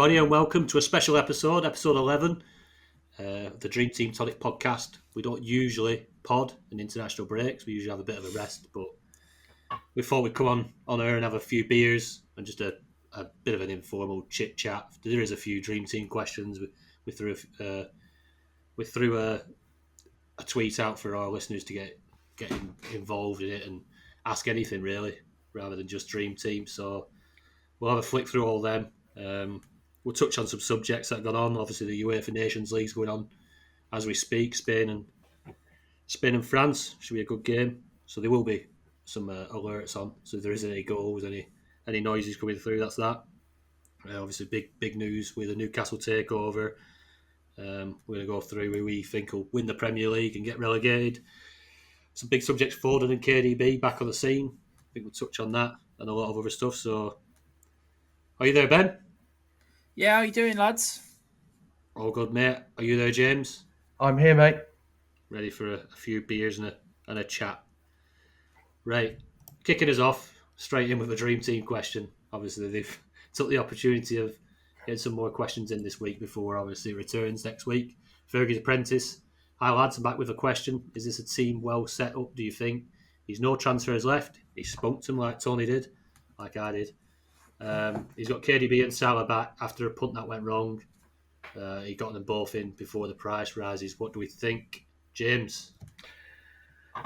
everybody, and welcome to a special episode 11, of the Dream Team Tonic podcast. We don't usually pod in international breaks. We usually have a bit of a rest, but we thought we'd come on air and have a few beers and just a bit of an informal chit chat. There is a few Dream Team questions. We threw a tweet out for our listeners to get involved in it and ask anything really, rather than just Dream Team. So we'll have a flick through all them. We'll touch on some subjects that have gone on. Obviously, the UEFA Nations League's going on as we speak. Spain and France should be a good game. So there will be some alerts on. So if there is any goals, any noises coming through, that's that. Obviously, big news with the Newcastle takeover. We're going to go through who we think will win the Premier League and get relegated. Some big subjects: Foden and KDB back on the scene. I think we'll touch on that and a lot of other stuff. So, are you there, Ben? Yeah, how you doing, lads? All good, mate. Are you there, James? I'm here, mate. Ready for a few beers and a chat. Right, kicking us off straight in with a Dream Team question. Obviously, they've took the opportunity of getting some more questions in this week before obviously returns next week. Fergie's apprentice. Hi lads, I'm back with a question. Is this a team well set up, do you think? He's no transfers left. He spunked them like Tony did, like I did. He's got KDB and Salah back after a punt that went wrong. He got them both in before the price rises. What do we think, James?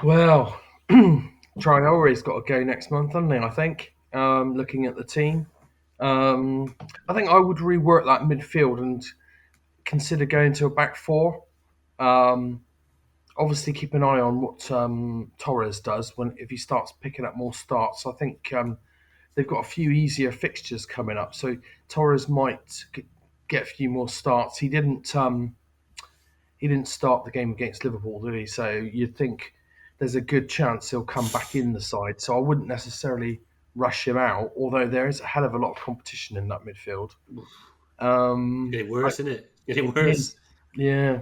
Well, Traore's got to go next month, hasn't he? I think. Looking at the team, I think I would rework that midfield and consider going to a back four. Obviously, keep an eye on what Torres does if he starts picking up more starts. I think they've got a few easier fixtures coming up, so Torres might get a few more starts. He didn't start the game against Liverpool, did he? So you'd think there's a good chance he'll come back in the side. So I wouldn't necessarily rush him out, although there is a hell of a lot of competition in that midfield. Getting worse, isn't it? Getting worse. Yeah.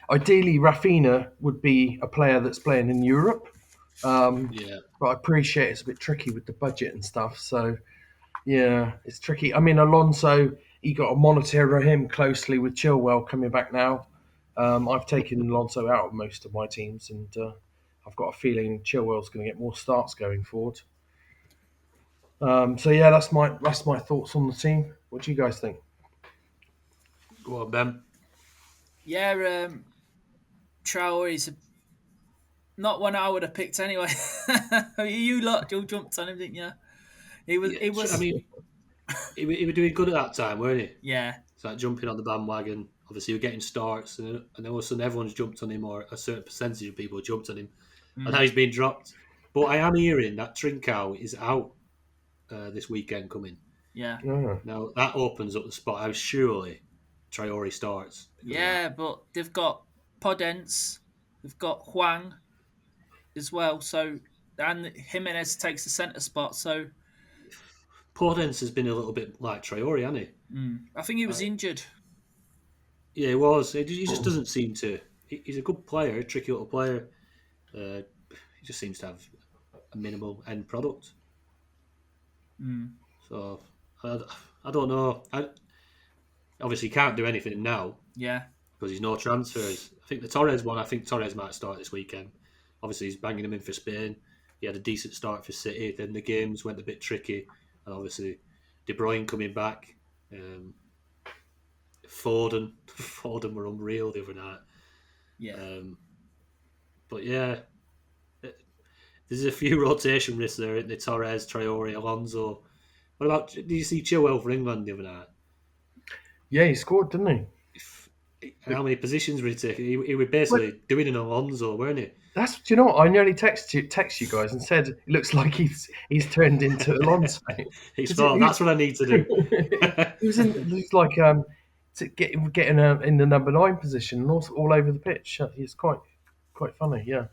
Ideally, Rafinha would be a player that's playing in Europe. But I appreciate it's a bit tricky with the budget and stuff. So, yeah, it's tricky. I mean, Alonso, you got to monitor him closely with Chilwell coming back now. I've taken Alonso out of most of my teams, and I've got a feeling Chilwell's going to get more starts going forward. So yeah, that's my thoughts on the team. What do you guys think? Go on, Ben. Yeah, Traore's not one I would have picked anyway. You lot all jumped on him, didn't you? He was. I mean, he was doing good at that time, weren't he? Yeah. It's like jumping on the bandwagon. Obviously, he was getting starts, and then all of a sudden everyone's jumped on him, or a certain percentage of people jumped on him, and now he's been dropped. But I am hearing that Trincao is out this weekend coming. Yeah. Now that opens up the spot. How surely Traore starts. Yeah, but they've got Podence, they've got Huang as well. So and Jimenez takes the centre spot. So Podence has been a little bit like Traore, hasn't he? I think he was injured. Yeah, he was. He just doesn't seem to. He's a good player, a tricky little player. He just seems to have a minimal end product. So I don't know. Obviously, he can't do anything now. Yeah. Because he's no transfers. I think the Torres one. I think Torres might start this weekend. Obviously, he's banging him in for Spain. He had a decent start for City. Then the games went a bit tricky, and obviously, De Bruyne coming back. Foden were unreal the other night. Yeah. But yeah, there's a few rotation risks there. The Torres, Traore, Alonso. What about? Did you see Chilwell for England the other night? Yeah, he scored, didn't he? How many positions were he taking? He was basically doing an Alonso, weren't he? Do you know what? I nearly text you guys and said it looks like he's turned into Alonso. He's thought that's what I need to do. He's like getting in the number 9 position and all over the pitch. He's quite funny, yeah.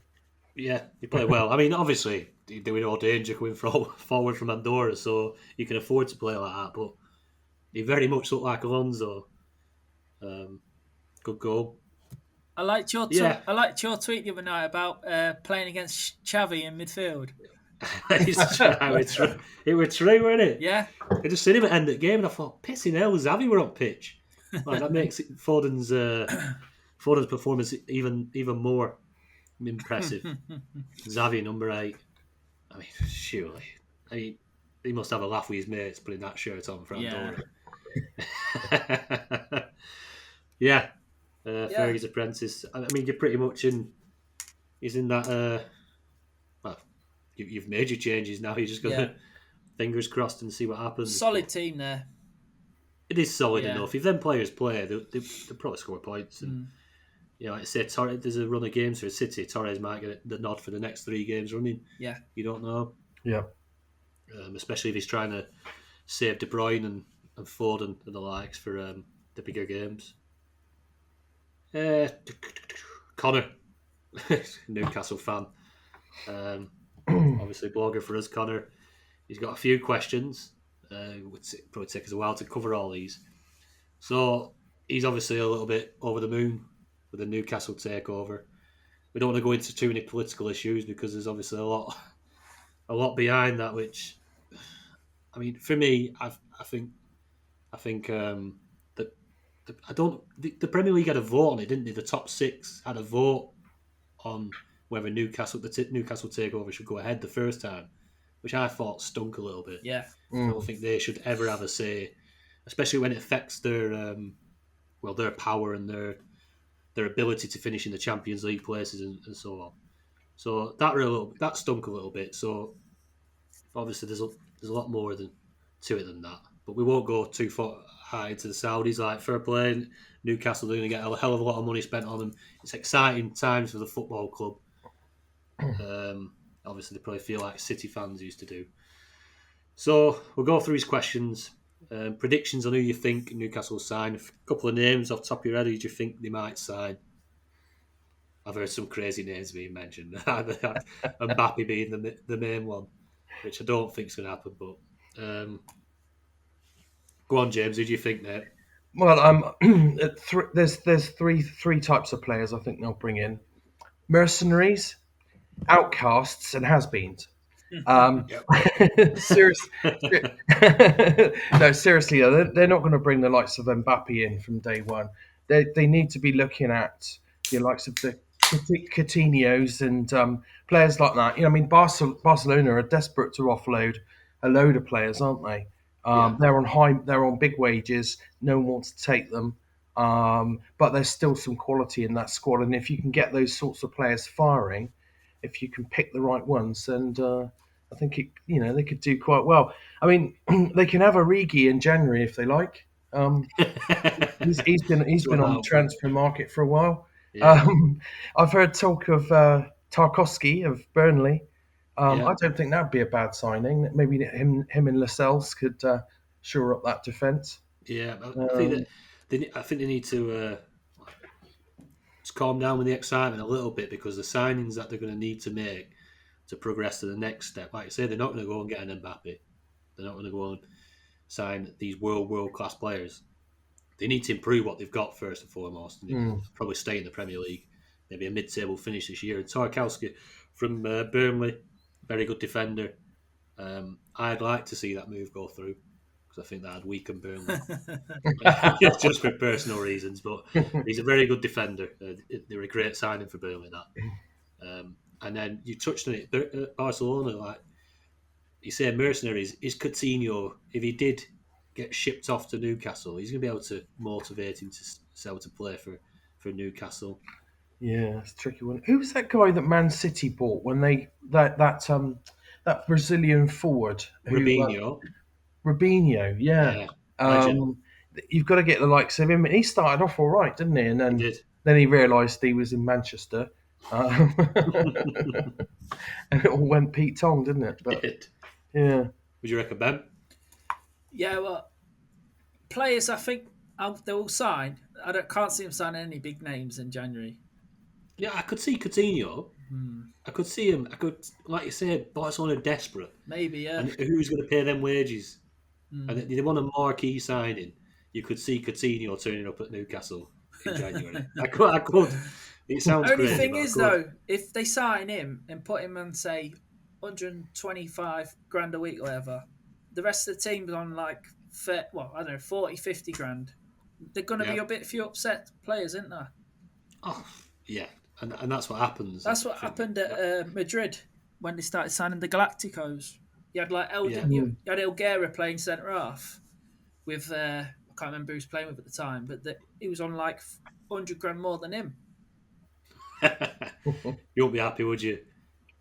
Yeah, he played well. I mean, obviously, there was no danger coming forward from Andorra, so you can afford to play like that. But he very much looked like Alonso. Good goal. I liked your tweet the other night about playing against Xavi in midfield. It was true, wasn't it? Yeah. I just seen him at the end of the game and I thought, pissing hell, Xavi were on pitch. Like, that makes Foden's performance even more impressive. Xavi, number 8. I mean, surely. I mean, he must have a laugh with his mates putting that shirt on for Andorra. Yeah. Fergie's apprentice. I mean, you're pretty much in. He's in that. Well, you've made your changes now. You're just gonna fingers crossed and see what happens. Solid team there. It is solid enough. If them players play, they'll probably score points. And like I say, there's a run of games for City. Torres might get the nod for the next 3 games running. Yeah, you don't know. Yeah, especially if he's trying to save De Bruyne and Foden and the likes for the bigger games. Connor, Newcastle fan, obviously blogger for us. Connor, he's got a few questions. It would probably take us a while to cover all these. So he's obviously a little bit over the moon with the Newcastle takeover. We don't want to go into too many political issues because there's obviously a lot behind that. Which, I mean, for me, I think that the Premier League had a vote on it, didn't they? The top 6 had a vote on whether Newcastle takeover should go ahead the first time, which I thought stunk a little bit. Yeah, I don't think they should ever have a say, especially when it affects their power and their ability to finish in the Champions League places and so on. So that stunk a little bit. So obviously there's a lot more to it than that. But we won't go too far high into the Saudis. Like, fair play, Newcastle are going to get a hell of a lot of money spent on them. It's exciting times for the football club. Obviously, they probably feel like City fans used to do. So we'll go through his questions. Predictions on who you think Newcastle will sign. A couple of names off the top of your head. Who do you think they might sign? I've heard some crazy names being mentioned. Mbappe being the main one, which I don't think is going to happen. But go on, James. Who do you think, mate? Well, there's three types of players I think they'll bring in: mercenaries, outcasts, and has-beens. Seriously, no, seriously, they're not going to bring the likes of Mbappe in from day one. They need to be looking at the likes of the Coutinhos and players like that. I mean, Barcelona are desperate to offload a load of players, aren't they? They're on big wages. No one wants to take them, but there's still some quality in that squad. And if you can get those sorts of players firing, if you can pick the right ones, and I think they could do quite well. I mean, they can have Origi in January if they like. He's been on the transfer market for a while. Yeah. I've heard talk of Tarkowski of Burnley. I don't think that'd be a bad signing. Maybe him and Lascelles could shore up that defence. Yeah, I think they need to just calm down with the excitement a little bit, because the signings that they're going to need to make to progress to the next step, like I say, they're not going to go and get an Mbappe. They're not going to go and sign these world class players. They need to improve what they've got first and foremost, and probably stay in the Premier League. Maybe a mid-table finish this year. And Tarkowski from Burnley, very good defender. I'd like to see that move go through, because I think that'd weaken Burnley. Just for personal reasons, but he's a very good defender. They're a great signing for Burnley, that. And then you touched on it, Barcelona, like you say, mercenaries. Is Coutinho, if he did get shipped off to Newcastle, he's going to be able to motivate him to play for Newcastle? Yeah, it's a tricky one. Who was that guy that Man City bought when they that Brazilian forward? Robinho. Robinho, yeah. You've got to get the likes of him. He started off all right, didn't he? And then he realised he was in Manchester. And it all went Pete Tong, didn't it? But, yeah. Would you recommend? Yeah, well, players I think they will sign. Can't see them signing any big names in January. Yeah, I could see Coutinho. I could see him. Like you said, Barcelona desperate. Maybe, yeah. And who's going to pay them wages? And they want a marquee signing. You could see Coutinho turning up at Newcastle in January. I could. It sounds crazy. The only thing is, though, if they sign him and put him on, say, 125 grand a week or whatever. The rest of the team's on like, I don't know, 40, 50 grand. They're going to be a few upset players, isn't there? Oh, yeah. And that's what happens. That's what happened at Madrid when they started signing the Galacticos. You had like you had Elguera playing centre half with I can't remember who he was playing with at the time, but he was on like 100 grand more than him. You won't be happy, would you?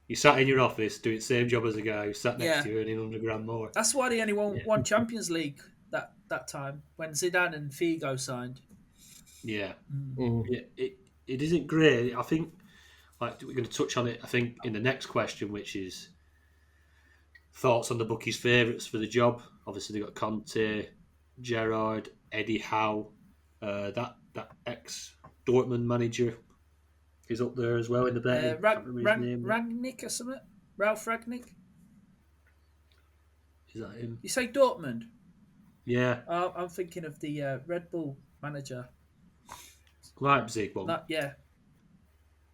You sat in your office doing the same job as a guy who sat next to you earning 100 grand more. That's why they only won one Champions League that time when Zidane and Figo signed. Yeah. It isn't great. I think like we're going to touch on it, I think, in the next question, which is thoughts on the bookies' favourites for the job. Obviously, they've got Conte, Gerrard, Eddie Howe, that ex-Dortmund manager is up there as well in the betting. Rangnick or something? Ralph Rangnick? Is that him? You say Dortmund? Yeah. I'm thinking of the Red Bull manager. Leipzig one.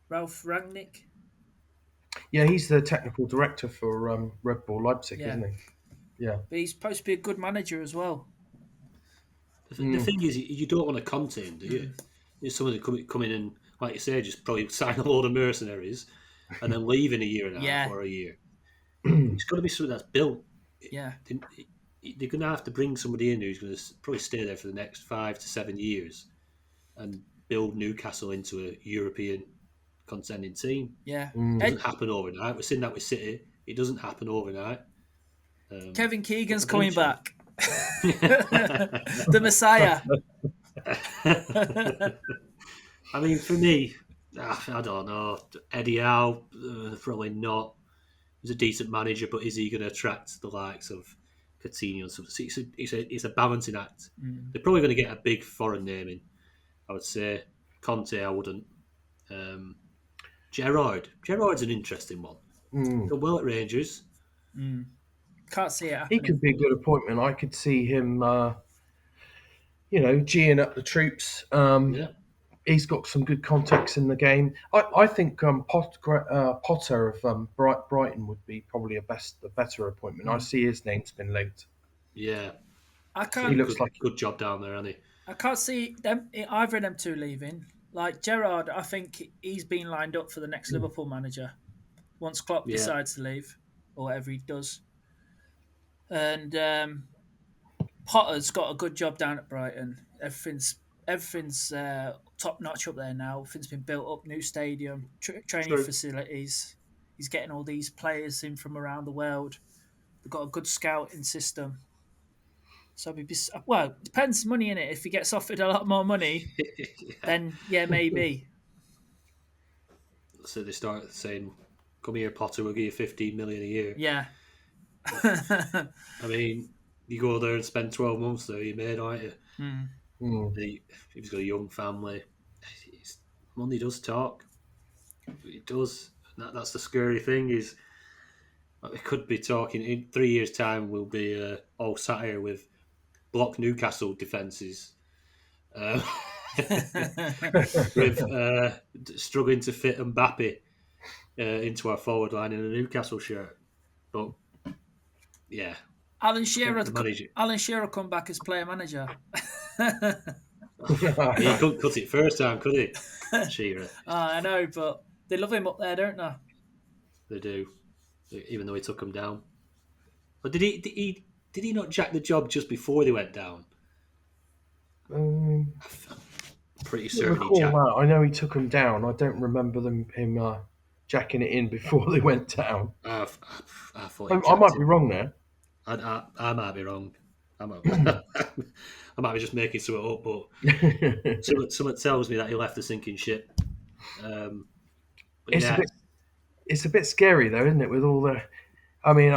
Ralph Rangnick. Yeah, he's the technical director for Red Bull Leipzig, isn't he? Yeah. But he's supposed to be a good manager as well. The thing is, you don't want to Conte in, do you? It's someone to come in and, like you say, just probably sign a load of mercenaries and then leave in a year and a half or a year. It's got to be something that's built. Yeah. They're going to have to bring somebody in who's going to probably stay there for the next 5 to 7 years and build Newcastle into a European contending team. Yeah. It doesn't happen overnight. We're seeing that with City. It doesn't happen overnight. Kevin Keegan's coming back. The Messiah. I mean, for me, I don't know. Eddie Howe, probably not. He's a decent manager, but is he going to attract the likes of Coutinho and stuff? It's a balancing act. They're probably going to get a big foreign name in. I would say Conte, I wouldn't. Gerrard's an interesting one. Done well at Rangers. Can't see it happening. He could be a good appointment. I could see him, geeing up the troops. He's got some good contacts in the game. I think Potter of Brighton would be probably a better appointment. I see his name's been linked. Yeah. He looks like a good job down there, hasn't he? I can't see either of them two leaving. Like Gerrard, I think he's been lined up for the next Liverpool manager once Klopp decides to leave or whatever he does. And Potter's got a good job down at Brighton. Everything's top notch up there now. Everything's been built up, new stadium, training facilities. He's getting all these players in from around the world. They've got a good scouting system. So it depends money in it. If he gets offered a lot more money, then maybe. So they start saying, "Come here, Potter. We'll give you 15 million a year." Yeah. I mean, you go there and spend 12 months there, you're made, aren't you? If he's got a young family, money does talk. It does. That's the scary thing is, we could be talking in 3 years' time. We'll be all sat here with block Newcastle defences, with struggling to fit Mbappe into our forward line in a Newcastle shirt. But yeah, Alan Shearer come back as player manager. He couldn't cut it first time, could he? Shearer. I know, but they love him up there, don't they? They do, even though he took them down. But did he not jack the job just before they went down? I'm pretty certain he jacked. I know he took them down. I don't remember him jacking it in before they went down. I thought I might be wrong there. I might be wrong. I might be just making something up, but someone tells me that he left the sinking ship. It's a bit scary though, isn't it? With all the, I mean,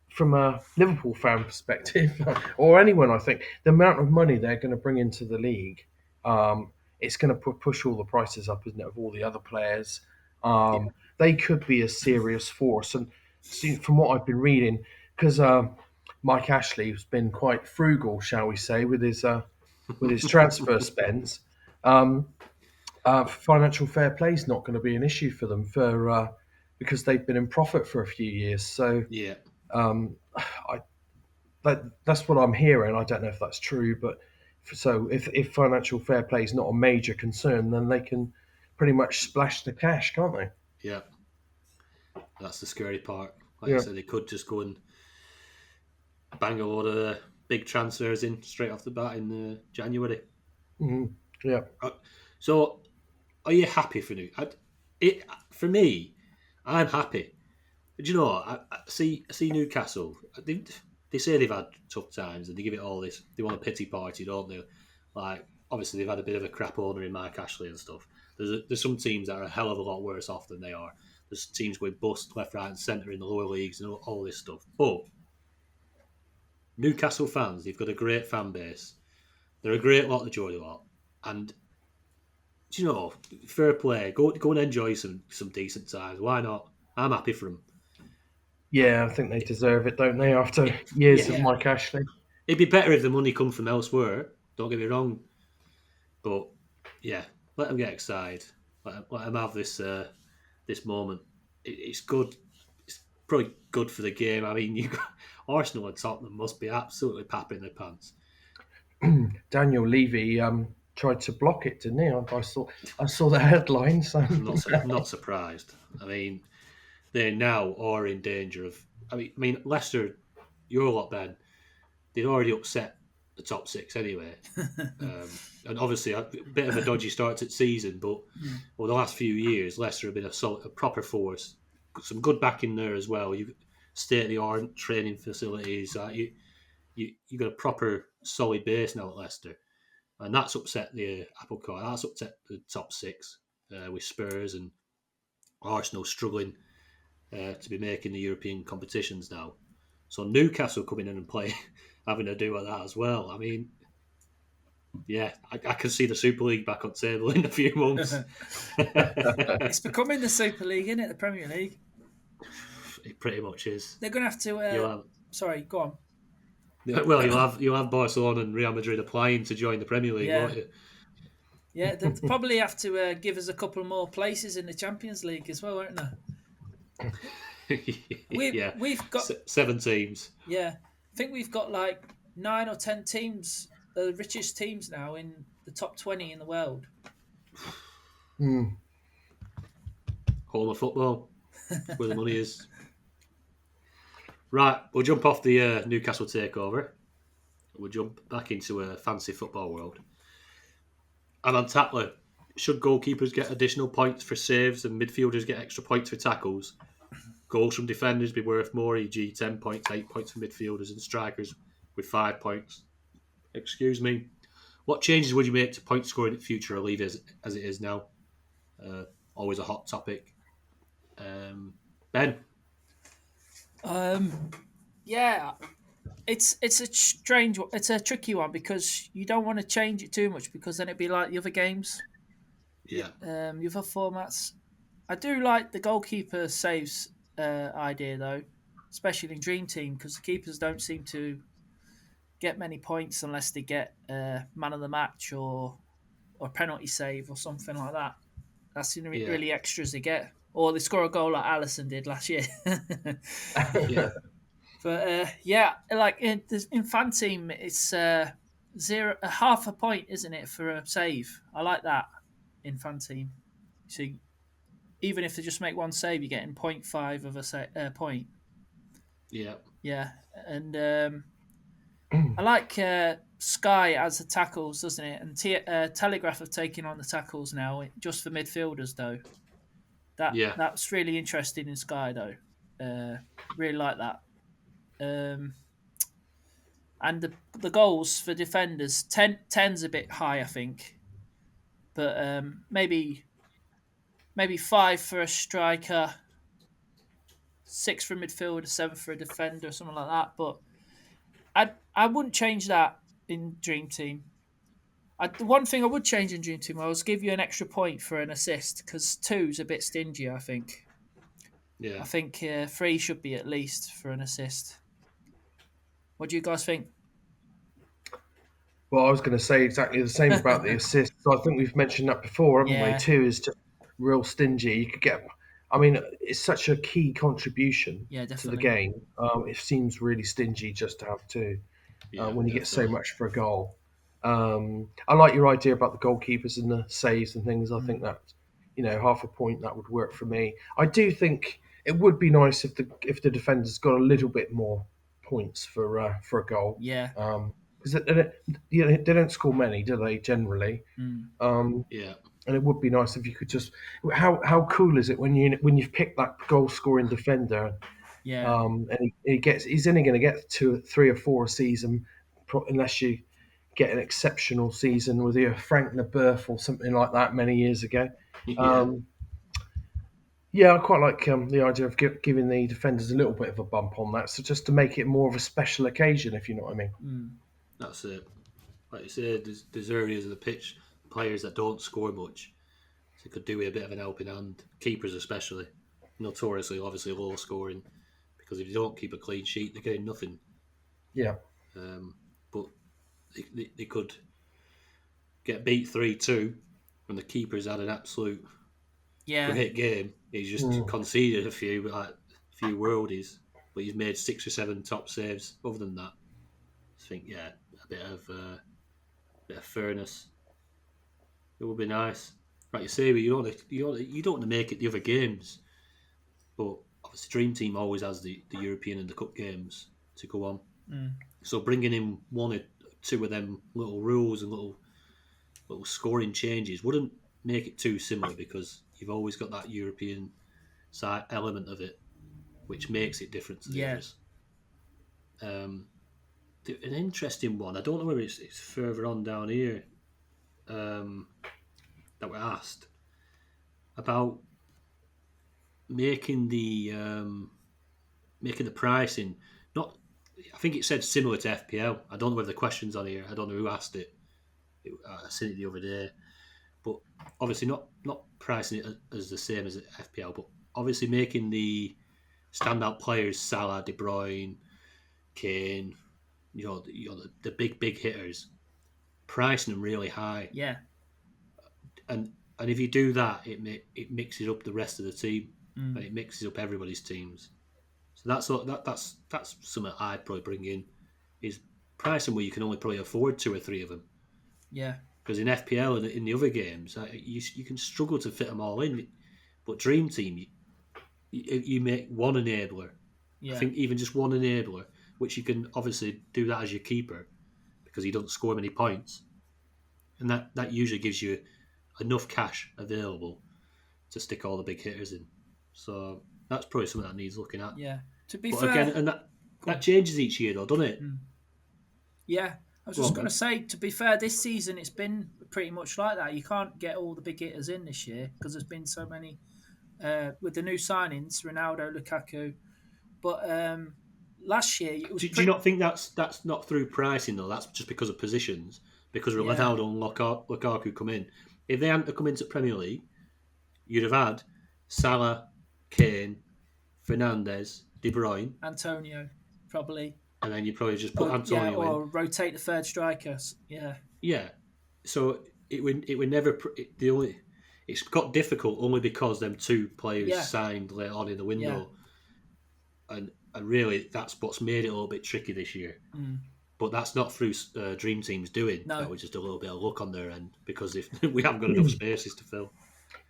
from a Liverpool fan perspective, or anyone, I think the amount of money they're going to bring into the league, it's going to push all the prices up, isn't it? Of all the other players, they could be a serious force. And from what I've been reading, because Mike Ashley has been quite frugal, shall we say, with his transfer spends. Financial fair play is not going to be an issue for them for because they've been in profit for a few years. So Yeah. That's what I'm hearing. I don't know if that's true, but so if financial fair play is not a major concern, then they can pretty much splash the cash, can't they? Yeah. That's the scary part. Like I Yeah. said, they could just go and bang a load of big transfers in straight off the bat in January. Mm-hmm. Yeah. So, are you happy for New? For me, I'm happy. But you know, I see Newcastle. They say they've had tough times, and they give it all this. They want a pity party, don't they? Like, obviously, they've had a bit of a crap owner in Mike Ashley and stuff. There's some teams that are a hell of a lot worse off than they are. There's teams going bust left, right, and centre in the lower leagues and all this stuff. But Newcastle fans, they've got a great fan base. They're a great lot, the Geordie lot, and you know, fair play. Go and enjoy some decent times. Why not? I'm happy for them. Yeah, I think they deserve it, don't they? After years of Yeah. Mike Ashley. It'd be better if the money come from elsewhere. Don't get me wrong, but yeah, let them get excited. Let them have this moment. It's good. It's probably good for the game. I mean, you got Arsenal and Tottenham must be absolutely papping their pants. Daniel Levy tried to block it, didn't he? I saw the headline. So I'm not surprised. I mean, they now are in danger of. I mean, Leicester, you're a lot, Ben. They'd already upset the top six anyway, and obviously a bit of a dodgy start to the season. But over the last few years, Leicester have been a proper force. Got some good backing there as well. You state of the art training facilities. You got a proper solid base now at Leicester, and that's upset the apple cart. That's upset the top six with Spurs and Arsenal struggling to be making the European competitions now. So Newcastle coming in and play, having to do with that as well. I mean, yeah, I can see the Super League back on table in a few months. It's becoming the Super League, isn't it? The Premier League. It pretty much is. They're going to have to. Sorry, go on. Well, you'll have Barcelona and Real Madrid applying to join the Premier League, won't you? Yeah, they'll probably have to give us a couple more places in the Champions League as well, won't they? We've got 7 teams. Yeah, I think we've got like 9 or 10 teams, the richest teams now in the top 20 in the world. Home of football, where the money is. Right, we'll jump off the Newcastle takeover. We'll jump back into a fancy football world. And on Tatler, should goalkeepers get additional points for saves and midfielders get extra points for tackles? Goals from defenders be worth more, e.g. 10 points, 8 points for midfielders and strikers with 5 points. Excuse me. What changes would you make to point scoring in the future or leave it as it is now? Always a hot topic. Ben? Yeah, it's a strange one. It's a tricky one because you don't want to change it too much because then it'd be like the other games. Yeah. The other formats. I do like the goalkeeper saves idea though, especially in Dream Team because the keepers don't seem to get many points unless they get man of the match or penalty save or something like that. That's the really extras they get. Or they score a goal like Alisson did last year. Yeah. But like in fan team, it's half a point, isn't it, for a save? I like that in fan team. So even if they just make one save, you're getting 0.5 of a point. Yeah. Yeah, and I like Sky as the tackles, doesn't it? And Telegraph have taken on the tackles now, just for midfielders though. That's really interesting in Sky though. Really like that. And the goals for defenders 10's a bit high, I think, but maybe 5 for a striker, 6 for a midfielder, 7 for a defender, something like that. But I wouldn't change that in Dream Team. The one thing I would change in Dream Team, I was give you an extra point for an assist because 2's a bit stingy, I think. Yeah. I think 3 should be at least for an assist. What do you guys think? Well, I was going to say exactly the same about the assists. I think we've mentioned that before, haven't we? 2 is just real stingy. You could get I mean, it's such a key contribution Yeah, to the definitely. game. It seems really stingy just to have two Yeah, when you get so definitely. much for a goal. I like your idea about the goalkeepers and the saves and things. I think that, half a point that would work for me. I do think it would be nice if the defenders got a little bit more points for a goal. Yeah. Because they don't score many, do they? Generally, Mm. Yeah, and it would be nice if you could just. How cool is it when you've picked that goal scoring defender, Yeah. and he's only going to get 3 or 4 a season, unless you get an exceptional season with your Frank Leboeuf or something like that many years ago. yeah, Um, yeah, I quite like the idea of giving the defenders a little bit of a bump on that, so just to make it more of a special occasion, if you know what I mean. Mm. that's it. Like you said, there's areas of the pitch, players that don't score much, so it could do with a bit of an helping hand. Keepers especially, notoriously, obviously low scoring, because if you don't keep a clean sheet, they're getting nothing. Yeah, But they could get beat 3-2 when the keeper's had an absolute Yeah. great game. He's just conceded a few worldies, but he's made 6 or 7 top saves. Other than that, I think a bit of fairness. It would be nice. Like you say, but you don't want to make it the other games, but obviously Dream Team always has the European and the Cup games to go on. Mm. So bringing in 1 or 2 of them little rules and little scoring changes wouldn't make it too similar, because you've always got that European side element of it, which makes it different to the Yeah. others. An interesting one. I don't know whether it's further on down here, that we're asked about making the pricing not. I think it said similar to FPL. I don't know whether the question's on here. I don't know who asked it. I seen it the other day, but obviously not pricing it as the same as FPL, but obviously making the standout players Salah, De Bruyne, Kane, the big hitters, pricing them really high, Yeah. and if you do that, it mixes up the rest of the team, Mm. and it mixes up everybody's teams. So that's something I'd probably bring in, is pricing where you can only probably afford 2 or 3 of them. Yeah. Because in FPL and in the other games, you can struggle to fit them all in. But Dream Team, you make one enabler. I Yeah. think even just one enabler, which you can obviously do that as your keeper, because he doesn't score many points, and that usually gives you enough cash available to stick all the big hitters in. So that's probably something that needs looking at. Yeah. To be But again, fair, and go that on. changes each year, though, doesn't it? Mm. Yeah. I was Go just on, going to Ben. say, to be fair, this season it's been pretty much like that. You can't get all the big hitters in this year because there's been so many with the new signings, Ronaldo, Lukaku. But last year it was Do you pretty. not think that's not through pricing though? That's just because of positions. Because Yeah. Ronaldo and Lukaku come in. If they hadn't come into Premier League, you'd have had Salah, Kane, Fernandes, De Bruyne, Antonio, probably. and then you probably just put Oh, yeah, Antonio in. or rotate the third strikers. Yeah. Yeah. So it would never the only it's got difficult only because them 2 players Yeah. signed late on in the Yeah. window, and really that's what's made it a little bit tricky this year. Mm. But that's not through Dream Team's doing. No. That was just a little bit of luck on their end, because if we haven't got enough spaces to fill.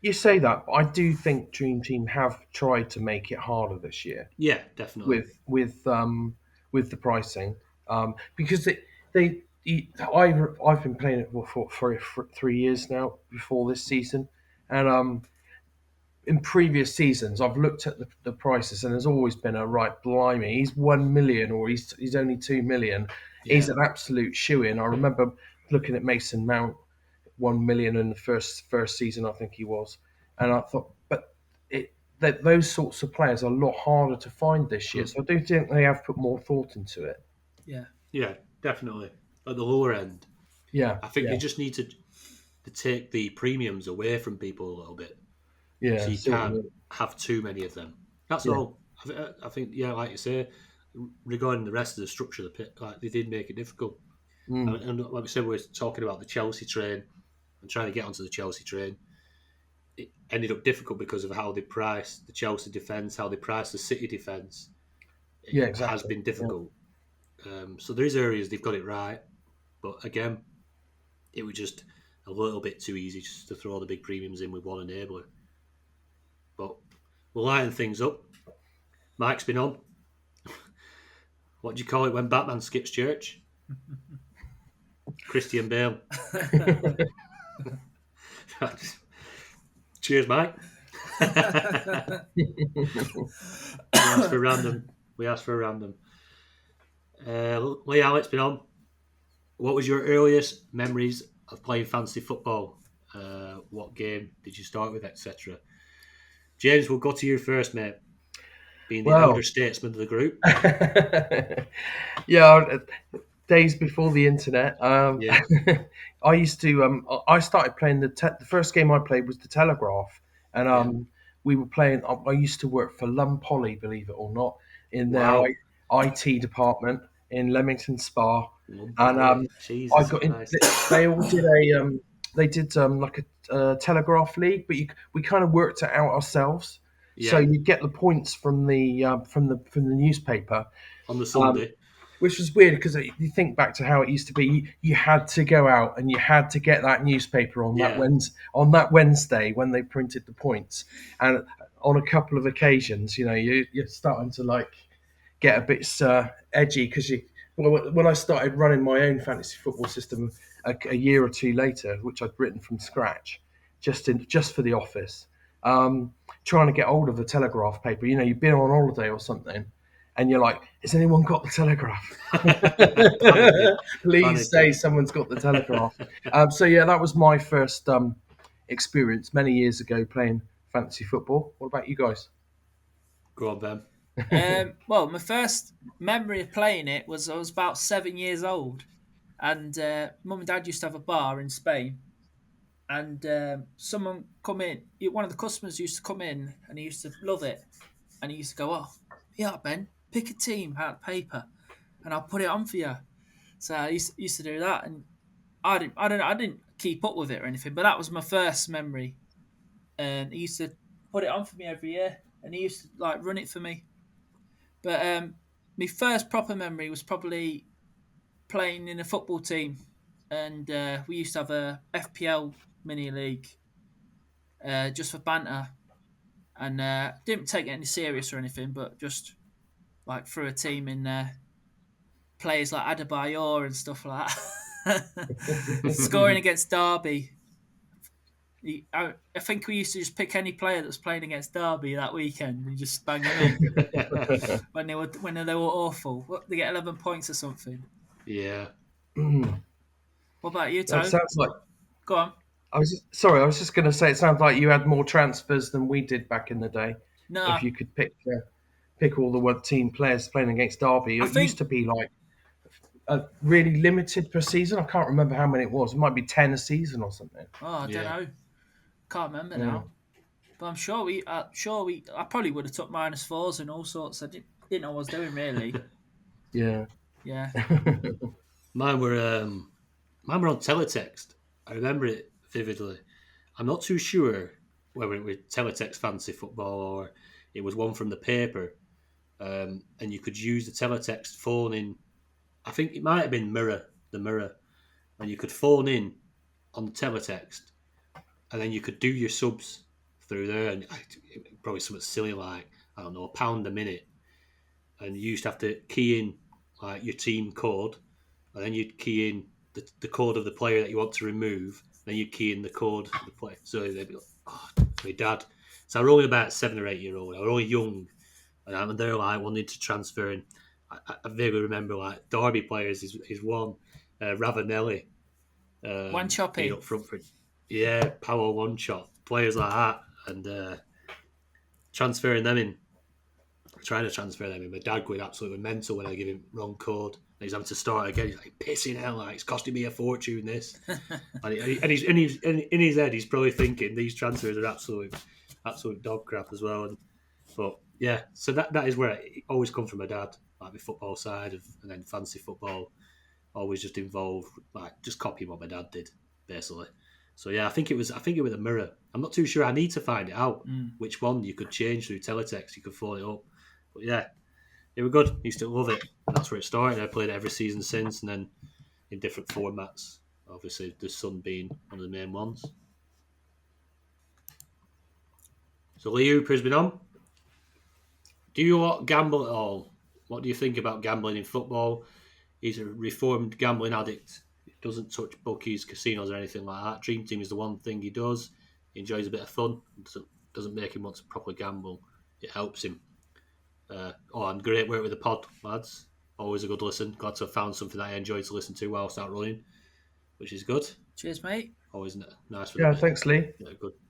you say that, but I do think Dream Team have tried to make it harder this year Yeah, definitely. with the pricing, because I've been playing it for 3 years now before this season, and in previous seasons I've looked at the prices, and there's always been a right blimey, he's 1 million or he's only 2 million. He's Yeah. an absolute shoe in. I remember looking at Mason Mount, 1 million in the first season, I think he was, and I thought, but that those sorts of players are a lot harder to find this year. Hmm. So I do think they have put more thought into it. Yeah. Yeah, definitely. At the lower end, Yeah, I think yeah, they just need to take the premiums away from people a little bit, so yeah. you See what you can't mean? have too many of them. That's Yeah, all. I think, yeah, like you say, regarding the rest of the structure of the pit, like they did make it difficult. And like I said, we were talking about the Chelsea train and trying to get onto the Chelsea train. it ended up difficult because of how they priced the Chelsea defence, how they priced the City defence. Yeah, It has exactly. been difficult. So there is areas they've got it right, but again, it was just a little bit too easy just to throw the big premiums in with one enabler. But we'll lighten things up. Mike's been on. What do you call it when Batman skips church? Christian Bale. Cheers, Mike. We asked for random. Lee Alex been on. What was your earliest memories of playing fantasy football? What game did you start with, etc.? James, we'll go to you first, mate. Being the elder statesman of the group. Yeah, days before the internet. Yeah. I used to. I started playing the first game I played was the Telegraph, and we were playing. I used to work for Lum Poly, believe it or not, in their Wow. IT department in Leamington Spa, and I Jesus got in. Christ. They all did they did like a telegraph league, but we kind of worked it out ourselves. So Yeah. you get the points from the newspaper, On the Sunday. which was weird because you think back to how it used to be. You had to go out and you had to get that newspaper on on that Wednesday when they printed the points. And on a couple of occasions, you're starting to like get a bit edgy because when I started running my own fantasy football system a year or two later, which I'd written from scratch, just for the office, trying to get hold of the Telegraph paper. You've been on holiday or something, and you're like, "Has anyone got the Telegraph? Please say someone's got the Telegraph." So yeah, that was my first experience many years ago playing fantasy football. What about you guys? Go on, Ben. Well, my first memory of playing it was I was about 7 years old, and mum and dad used to have a bar in Spain, and someone come in. One of the customers used to come in, and he used to love it, and he used to go, "Oh, yeah, Ben, pick a team out of paper, and I'll put it on for you." So I used to do that, and I didn't keep up with it or anything, but that was my first memory, and he used to put it on for me every year, and he used to like run it for me. But my first proper memory was probably playing in a football team, and we used to have a FPL mini league just for banter, and didn't take it any serious or anything, but just like threw a team in players like Adebayor and stuff like that, scoring against Derby. I think we used to just pick any player that was playing against Derby that weekend and just bang them in when they were awful. They get 11 points or something. Yeah. What about you, That Tone? sounds like. Go on. I was just going to say, it sounds like you had more transfers than we did back in the day. No, If you could pick all the one team players playing against Derby, it used to be like really limited per season. I can't remember how many it was. It might be 10 a season or something. Oh, I don't know. Can't remember Yeah. now. But I'm sure I probably would have took -4s and all sorts. I didn't know what I was doing really. Yeah. Yeah. Mine were on teletext. I remember it vividly. I'm not too sure whether it was teletext fantasy football or it was one from the paper. And you could use the teletext phone in. I think it might have been the mirror, and you could phone in on the teletext, and then you could do your subs through there, and probably something silly like, I don't know, £1 a minute, and you used to have to key in like your team code, and then you'd key in the code of the player that you want to remove, then you'd key in the code of the player. So they'd be like, "Oh, my dad." So I was only about 7 or 8 year old. I was only young, and they're like wanting to transfer in. I vaguely remember like Derby players is one, Ravanelli, One being choppy. up front for power one shot players like that, and transferring them in, trying to transfer them in. My dad going absolutely mental when I give him wrong code. And he's having to start again. He's like pissing hell, like it's costing me a fortune. This, and he's in his head, he's probably thinking these transfers are absolute dog crap as well. But yeah, so that is where it always come from my dad, like the football side and then fantasy football, always just involved, like just copying what my dad did, basically. So yeah, I think it was a mirror. I'm not too sure. I need to find it out which one you could change through teletext. You could phone it up, but yeah, it was good. Used to love it. And that's where it started. I played it every season since, and then in different formats. Obviously, the Sun being one of the main ones. So Lee Hooper's been on. Do you gamble at all? What do you think about gambling in football? He's a reformed gambling addict. He doesn't touch bookies, casinos, or anything like that. Dream Team is the one thing he does. He enjoys a bit of fun. Doesn't make him want to properly gamble. It helps him. And great work with the pod, lads. Always a good listen. Glad to have found something that I enjoy to listen to whilst out running, which is good. Cheers, mate. Always nice for thanks, Lee.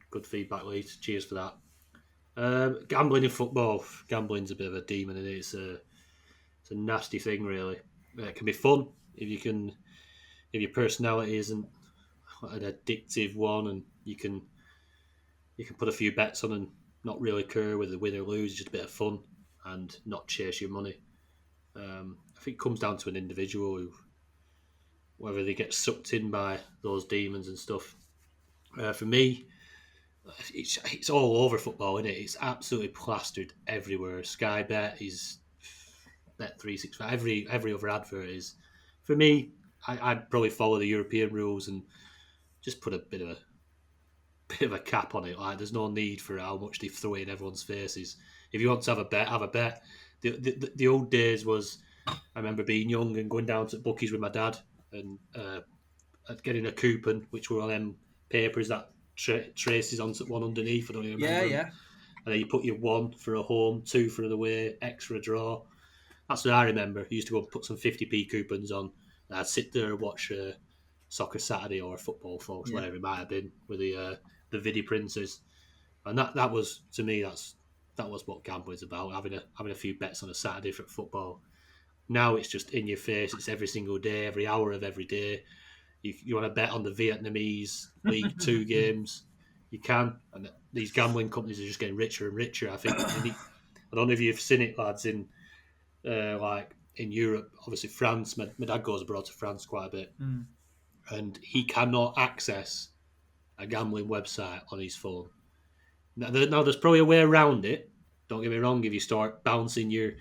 Good feedback, Lee. Cheers for that. Gambling in football. Gambling's a bit of a demon, and it's a nasty thing, really. It can be fun if your personality isn't an addictive one, and you can put a few bets on and not really care whether win or lose. Just a bit of fun and not chase your money. I think it comes down to an individual whether they get sucked in by those demons and stuff. For me, it's all over football, isn't it? It's absolutely plastered everywhere. Sky Bet is Bet365. Every other advert is. For me, I'd probably follow the European rules and just put a bit of a cap on it. Like, there's no need for how much they throw in everyone's faces. If you want to have a bet, have a bet. The old days was, I remember being young and going down to bookies with my dad and getting a coupon, which were on them papers that traces on one underneath. I don't even remember. Yeah. And then you put your 1 for a home, 2 for an away, X for a draw. That's what I remember. I used to go and put some 50p coupons on. And I'd sit there and watch Soccer Saturday or Football Folks, whatever it might have been, with the Vidi Princes. And that was, to me, that was what gambling's about, having a few bets on a Saturday for football. Now it's just in your face. It's every single day, every hour of every day. You want to bet on the Vietnamese League 2 games, you can. And these gambling companies are just getting richer and richer. I think. I don't know if you've seen it, lads, in Europe. Obviously, France. My dad goes abroad to France quite a bit, and he cannot access a gambling website on his phone. Now, there's probably a way around it. Don't get me wrong. If you start bouncing your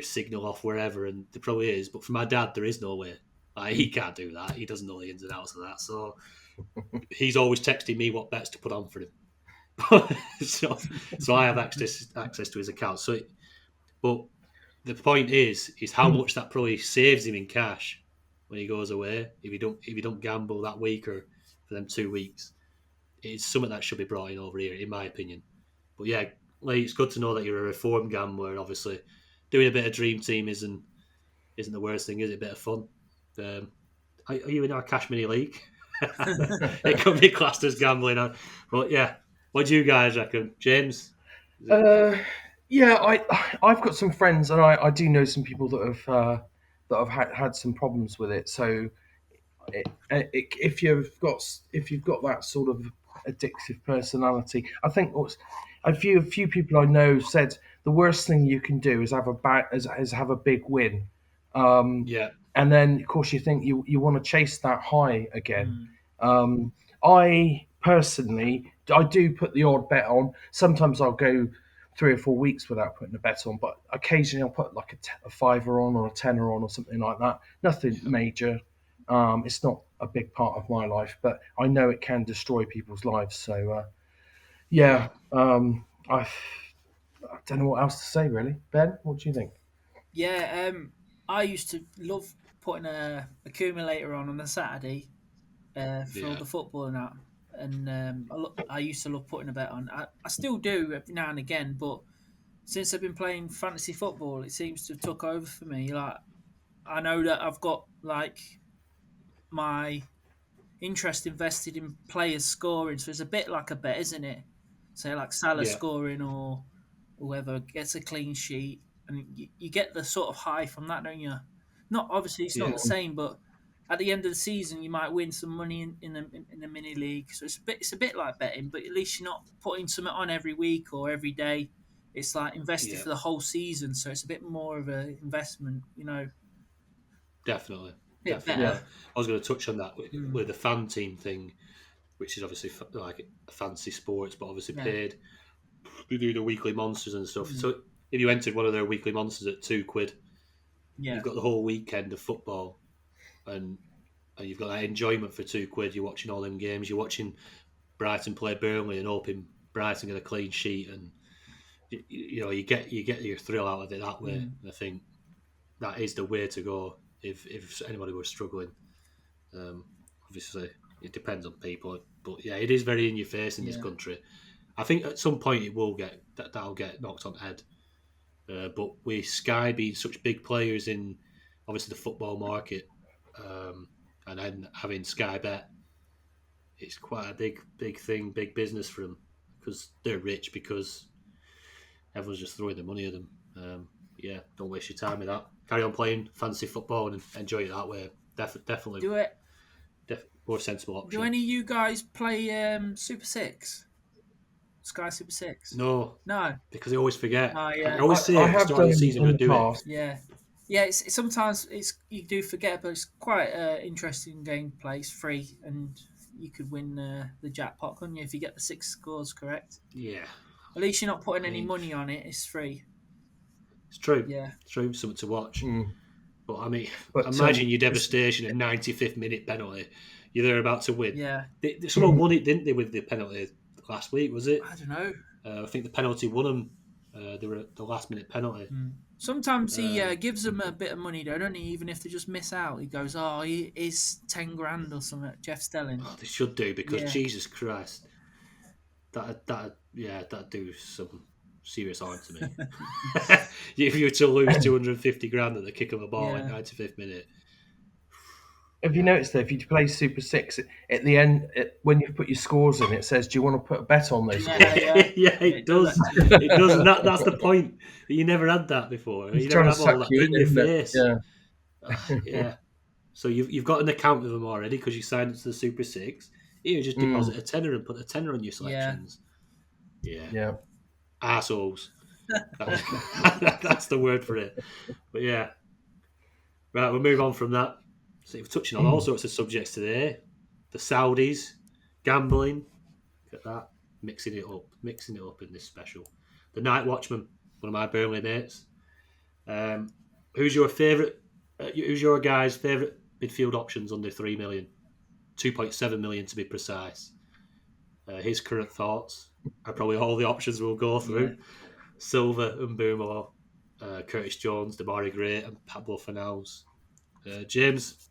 signal off wherever, and there probably is. But for my dad, there is no way. He can't do that. He doesn't know the ins and outs of that. So he's always texting me what bets to put on for him. so I have access to his account. But the point is how much that probably saves him in cash when he goes away if you don't gamble that week or for them 2 weeks. It's something that should be brought in over here, in my opinion. But yeah, Lee, it's good to know that you're a reformed gambler. Obviously, doing a bit of Dream Team isn't the worst thing, is it? A bit of fun. Are you in our Cash Mini League? It could be classed as gambling, but yeah. What do you guys reckon, James? I've got some friends, and I do know some people that have had some problems with it. So, if you've got that sort of addictive personality, I think a few people I know said the worst thing you can do is have a big win. And then, of course, you think you want to chase that high again. I personally, I do put the odd bet on. Sometimes I'll go 3 or 4 weeks without putting a bet on, but occasionally I'll put like a fiver on or a tenner on or something like that. Nothing major. It's not a big part of my life, but I know it can destroy people's lives. So, I don't know what else to say, really. Ben, what do you think? Yeah, I used to love putting a accumulator on a Saturday for all the football and that. And I used to love putting a bet on. I still do every now and again, but since I've been playing fantasy football, it seems to have took over for me. Like, I know that I've got like my interest invested in players scoring, so it's a bit like a bet, isn't it? Say like Salah scoring or whoever gets a clean sheet, and you get the sort of high from that, don't you? Not obviously it's not the same, but at the end of the season you might win some money in the mini league. So it's a bit like betting, but at least you're not putting something on every week or every day. It's like invested for the whole season, so it's a bit more of an investment, Definitely. Yeah. I was going to touch on that with the fan team thing. which is obviously like fancy sports, but obviously Yeah. paid. We do the weekly monsters and stuff. Mm. So if you entered one of their weekly monsters at £2, Yeah. you've got the whole weekend of football, and you've got that enjoyment for £2. You're watching all them games. You're watching Brighton play Burnley and hoping Brighton get a clean sheet, and you get your thrill out of it that way. Mm. And I think that is the way to go if anybody was struggling. Obviously, it depends on people, but yeah, it is very in your face in this country. I think at some point it will that'll get knocked on the head. But with Sky being such big players in obviously the football market, and then having Sky Bet, it's quite a big thing, big business for them because they're rich because everyone's just throwing their money at them. Yeah, don't waste your time with that. Carry on playing fancy football and enjoy it that way. Definitely. Do it. More sensible option. Do any of you guys play Super 6? Sky Super 6? No, because I always forget. Oh, yeah. I always say I at the have start of the done season in I the do past. it. Yeah. Sometimes you do forget, but it's quite interesting gameplay. It's free, and you could win the jackpot, couldn't you, if you get the 6 scores correct? Yeah. At least you're not putting any money on it. It's free. It's true. Yeah. It's true. Something to watch. But I mean, But, imagine your devastation, a 95th minute penalty. You're there about to win. Yeah. Someone won it, didn't they, with the penalty last week, was it? I don't know. I think the penalty won them. They were the last minute penalty. Sometimes he gives them a bit of money, though, don't he? Even if they just miss out, he goes, "Oh, he is 10 grand or something." Jeff Stelling. Oh, they should do because Jesus Christ, that'd do some serious harm to me. If you were to lose 250 grand at the kick of a ball at 95th minute. Have you noticed that if you play Super 6, at the end, when you put your scores in, it says, "Do you want to put a bet on those scores?" Yeah, it does. It does. And that's the point. You never had that before. You never had all that in your face. Yeah. So you've got an account with them already because you signed up to the Super 6. You just deposit a tenner and put a tenner on your selections. Yeah. Arseholes. That's the word for it. But yeah. Right, we'll move on from that. So we're touching on all sorts of subjects today. The Saudis, gambling. Look at that. Mixing it up in this special. The Night Watchman, one of my Burnley mates. Who's your favourite? Who's your guy's favourite midfield options under 3 million? 2.7 million to be precise. His current thoughts are probably all the options we'll go through. Yeah. Silva and Boomer, Curtis Jones, Damari Gray, and Pablo Fornals. James,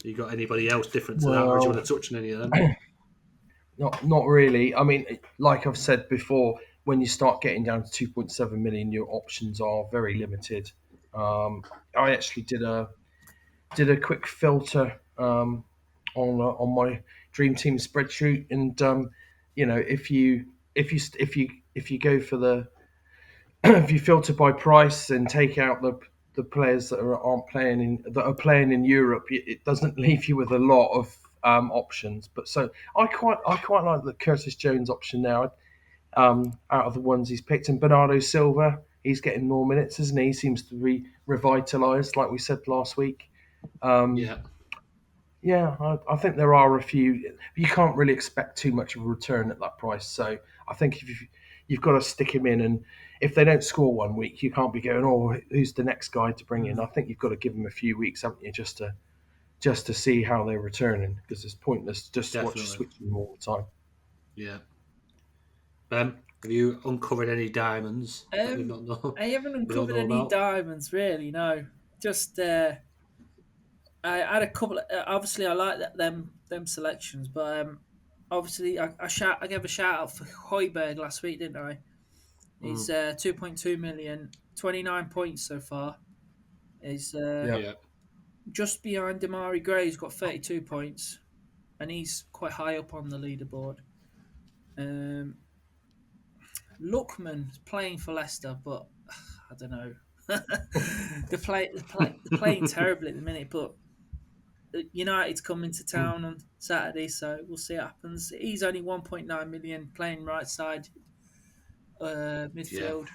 you got anybody else different to that, or do you want to touch on any of them? Not really. I mean, like I've said before, when you start getting down to 2.7 million, your options are very limited. I actually did a quick filter on my dream team spreadsheet, and if you go for the if you filter by price and take out the players that are playing in Europe, it doesn't leave you with a lot of options. But so I quite like the Curtis Jones option now. Out of the ones he's picked, and Bernardo Silva, he's getting more minutes, isn't he? He seems to be revitalised, like we said last week. I think there are a few. You can't really expect too much of a return at that price. So I think if you've got to stick him in, and if they don't score 1 week, you can't be going, "Oh, who's the next guy to bring in?" I think you've got to give them a few weeks, haven't you, just to see how they're returning, because it's pointless just to watch switching them all the time. Yeah. Ben, have you uncovered any diamonds that we don't know? I haven't uncovered any diamonds, really. No, just I had a couple. Obviously, I like them selections, but obviously, I gave a shout out for Højbjerg last week, didn't I? He's 2.2 million, 29 points so far. He's just behind Damari Gray, who's got 32 points, and he's quite high up on the leaderboard. Lookman's playing for Leicester, but I don't know. they're playing terribly at the minute, but United's coming to town on Saturday, so we'll see what happens. He's only 1.9 million, playing right side midfield.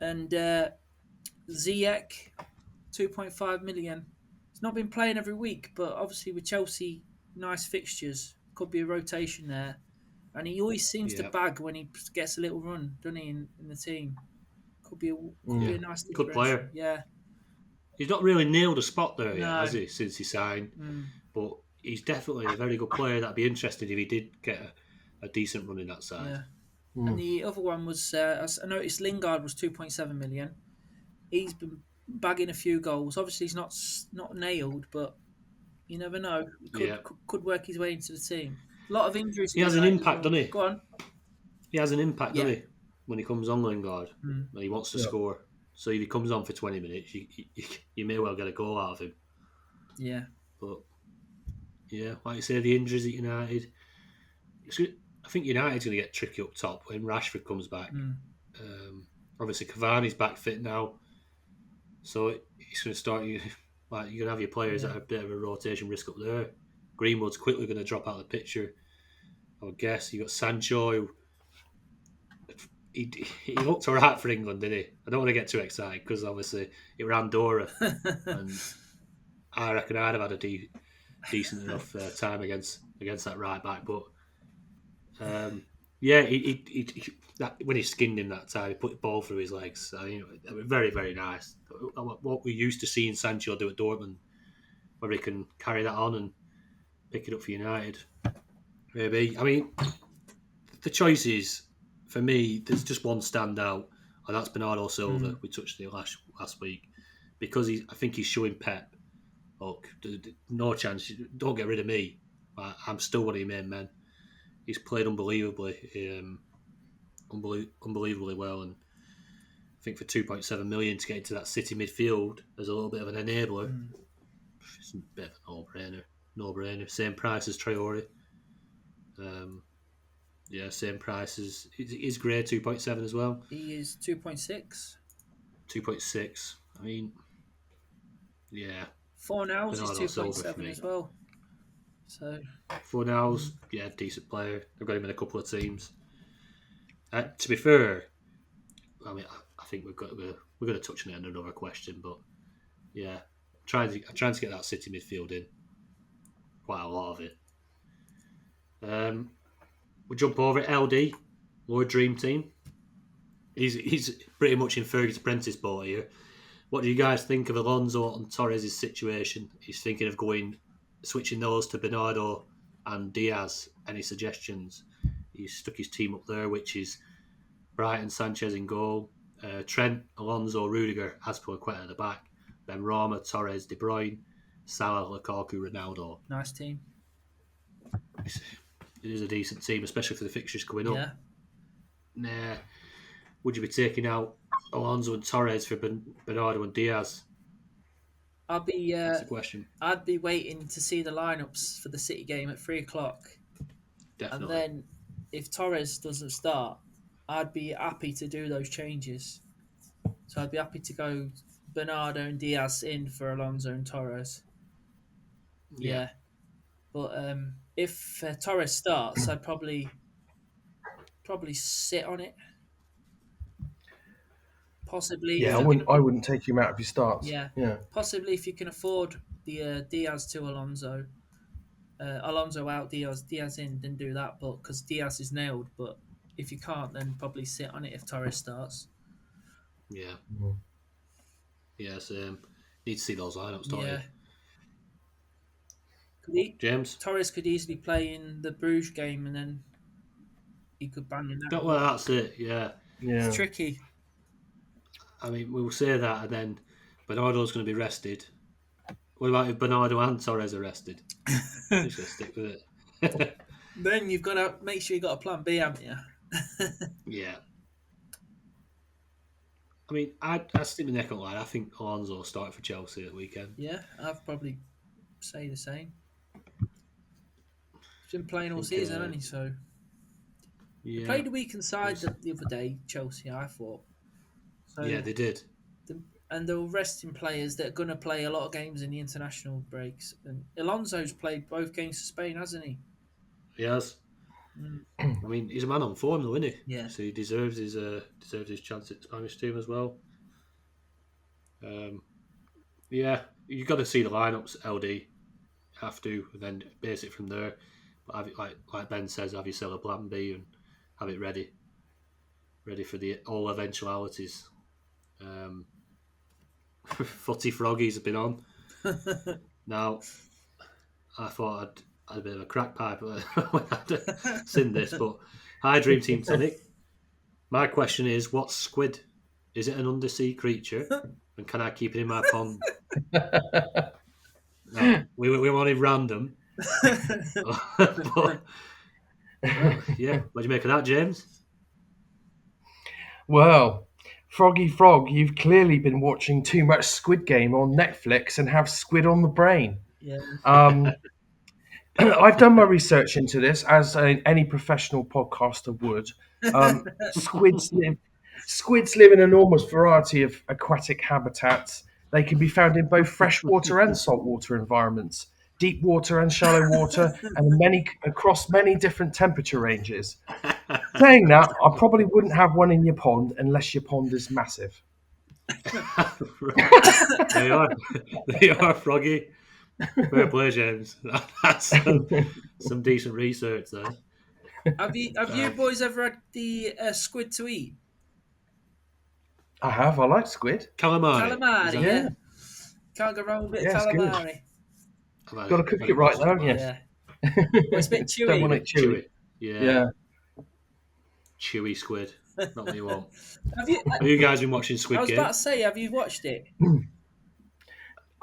And Ziyech, 2.5 million. He's not been playing every week, but obviously with Chelsea, nice fixtures. Could be a rotation there. And he always seems to bag when he gets a little run, doesn't he, in the team? Could be a nice good player. Yeah. He's not really nailed a spot there yet, No. has he, since he signed? But he's definitely a very good player. That'd be interesting if he did get a decent run in that side. Yeah. And the other one was, I noticed Lingard was 2.7 million. He's been bagging a few goals. Obviously, he's not nailed, but you never know. He could work his way into the team. A lot of injuries. He has an impact, doesn't he? Go on. He has an impact, doesn't he? When he comes on, Lingard, and he wants to score. So if he comes on for 20 minutes, you may well get a goal out of him. Yeah. But yeah, like you say, the injuries at United. I think United's going to get tricky up top when Rashford comes back. Obviously, Cavani's back fit now, so he's going to start. You're going to have your players that are a bit of a rotation risk up there. Greenwood's quickly going to drop out of the picture, I would guess. You got Sancho, who he looked alright for England, didn't he? I don't want to get too excited because obviously it ran Dora, and I reckon I'd have had a decent enough time against that right back, but. When he skinned him that time, he put the ball through his legs. So, it was very, very nice. What we used to seeing Sancho do at Dortmund, whether he can carry that on and pick it up for United, maybe. I mean, the choices for me, there's just one standout, and that's Bernardo Silva. We touched it last week because I think he's showing Pep. Look, no chance. Don't get rid of me. I'm still one of your main men. He's played unbelievably well, and I think for 2.7 million to get into that City midfield as a little bit of an enabler, it's a bit of a no-brainer. Same price as Traore. Same price as is Gray 2.7 as well. He is 2.6. 2.6. I mean, yeah. Fornals is 2.7 as well. So Fornals, decent player. I've got him in a couple of teams. To be fair, I mean, I think we're going to touch on it in another question, but yeah, trying to get that City midfield in. Quite a lot of it. We'll jump over it. LD, Lloyd Dream Team. He's pretty much in Fergie's apprentice boat here. What do you guys think of Alonso and Torres' situation? He's thinking of switching those to Bernardo and Diaz. Any suggestions? He's stuck his team up there, which is Brighton, Sanchez in goal, Trent, Alonso, Rudiger, Azpilicueta at the back, then Roma, Torres, De Bruyne, Salah, Lukaku, Ronaldo. Nice team. It is a decent team, especially for the fixtures coming up. Nah. Would you be taking out Alonso and Torres for Bernardo and Diaz? That's the question. I'd be waiting to see the lineups for the City game at 3:00. Definitely. And then if Torres doesn't start, I'd be happy to do those changes. So I'd be happy to go Bernardo and Diaz in for Alonso and Torres. Yeah. But if Torres starts, I'd probably sit on it. Possibly. Yeah, I wouldn't take him out if he starts. Yeah. Possibly if you can afford the Diaz to Alonso. Alonso out, Diaz in, then do that. But because Diaz is nailed, but if you can't, then probably sit on it if Torres starts. Yeah. Yes. Need to see those lineups, don't you? James? Torres could easily play in the Bruges game, and then he could bang in that. Well, that's it. Yeah. It's tricky. I mean, we will say that, and then Bernardo's going to be rested. What about if Bernardo and Torres are rested? Just going to stick with it. Then you've got to make sure you've got a plan B, haven't you? Yeah. I mean, I stick my neck on line. I think Alonso will start for Chelsea at the weekend. Yeah, I'd probably say the same. He's been playing all season, hasn't he? So he played a weakened side the other day, Chelsea, I thought. So yeah, they did. And they're resting players that are going to play a lot of games in the international breaks. And Alonso's played both games for Spain, hasn't he? He has. I mean, he's a man on form, though, isn't he? Yeah. So he deserves his chance at the Spanish team as well. Yeah, you've got to see the lineups. LD have to, and then base it from there. Have it, like Ben says, have yourself a plan B and have it ready for all eventualities. Footy Froggies have been on. Now, I thought I'd had a bit of a crack pipe when I'd seen this, but hi, Dream Team Tonic. My question is, what's squid? Is it an undersea creature? And can I keep it in my pond? Now, we wanted random. But, yeah, what do you make of that, James? Well, Froggy Frog, you've clearly been watching too much Squid Game on Netflix and have squid on the brain. Yeah. I've done my research into this, as any professional podcaster would. Squids live in an enormous variety of aquatic habitats. They can be found in both freshwater and saltwater environments, deep water and shallow water, and across many different temperature ranges. Saying that, I probably wouldn't have one in your pond unless your pond is massive. There you are, Froggy. Fair play, James. That's some decent research there. Have you boys ever had the squid to eat? I have. I like squid. Calamari. Calamari, yeah. Can't go wrong with a bit of calamari. Got to cook it right, though, haven't you? Yeah. Well, it's a bit chewy. Don't want it chewy. Yeah. Chewy squid. Not what you want. Have you guys been watching Squid Game? I was about to say, have you watched it?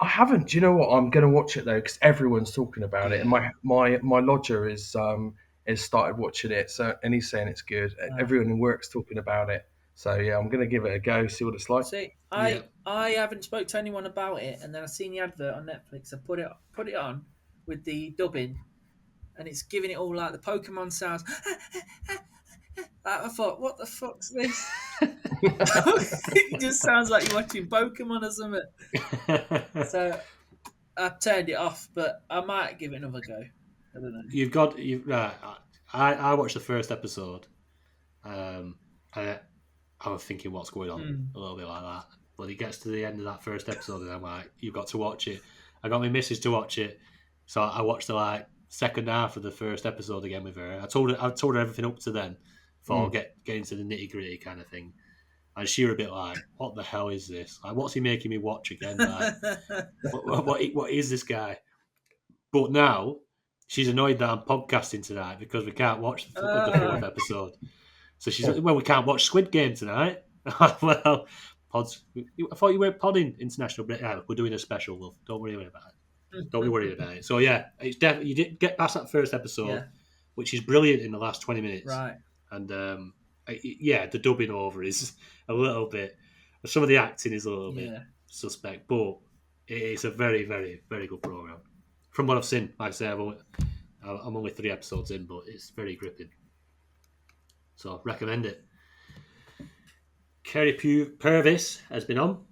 I haven't. Do you know what? I'm going to watch it though because everyone's talking about it, and my lodger is started watching it, and he's saying it's good. Everyone in work's talking about it, so yeah, I'm going to give it a go, see what it's like. See, I haven't spoke to anyone about it, and then I seen the advert on Netflix. I put it on with the dubbing, and it's giving it all like the Pokemon sounds. I thought, what the fuck's this? It just sounds like you're watching Pokemon or something. So I turned it off, but I might give it another go. I don't know. I watched the first episode. I was thinking what's going on, a little bit like that. But it gets to the end of that first episode, and I'm like, you've got to watch it. I got my missus to watch it, so I watched the second half of the first episode again with her. I told her everything up to then, before get into the nitty gritty kind of thing. And she was a bit like, what the hell is this? Like, what's he making me watch again? Like, what is this guy? But now she's annoyed that I'm podcasting tonight because we can't watch the fourth episode. So she's like, well, we can't watch Squid Game tonight. Well, pods. I thought you weren't podding international break. Yeah, we're doing a special, love. Don't worry about it. Don't be worried about it. So yeah, it's definitely, you did get past that first episode, which is brilliant in the last 20 minutes. Right. And the dubbing over is a little bit. Some of the acting is a little bit suspect, but it's a very, very, very good program. From what I've seen, like I say, I'm only 3 episodes in, but it's very gripping. So recommend it. Kerry Purvis has been on.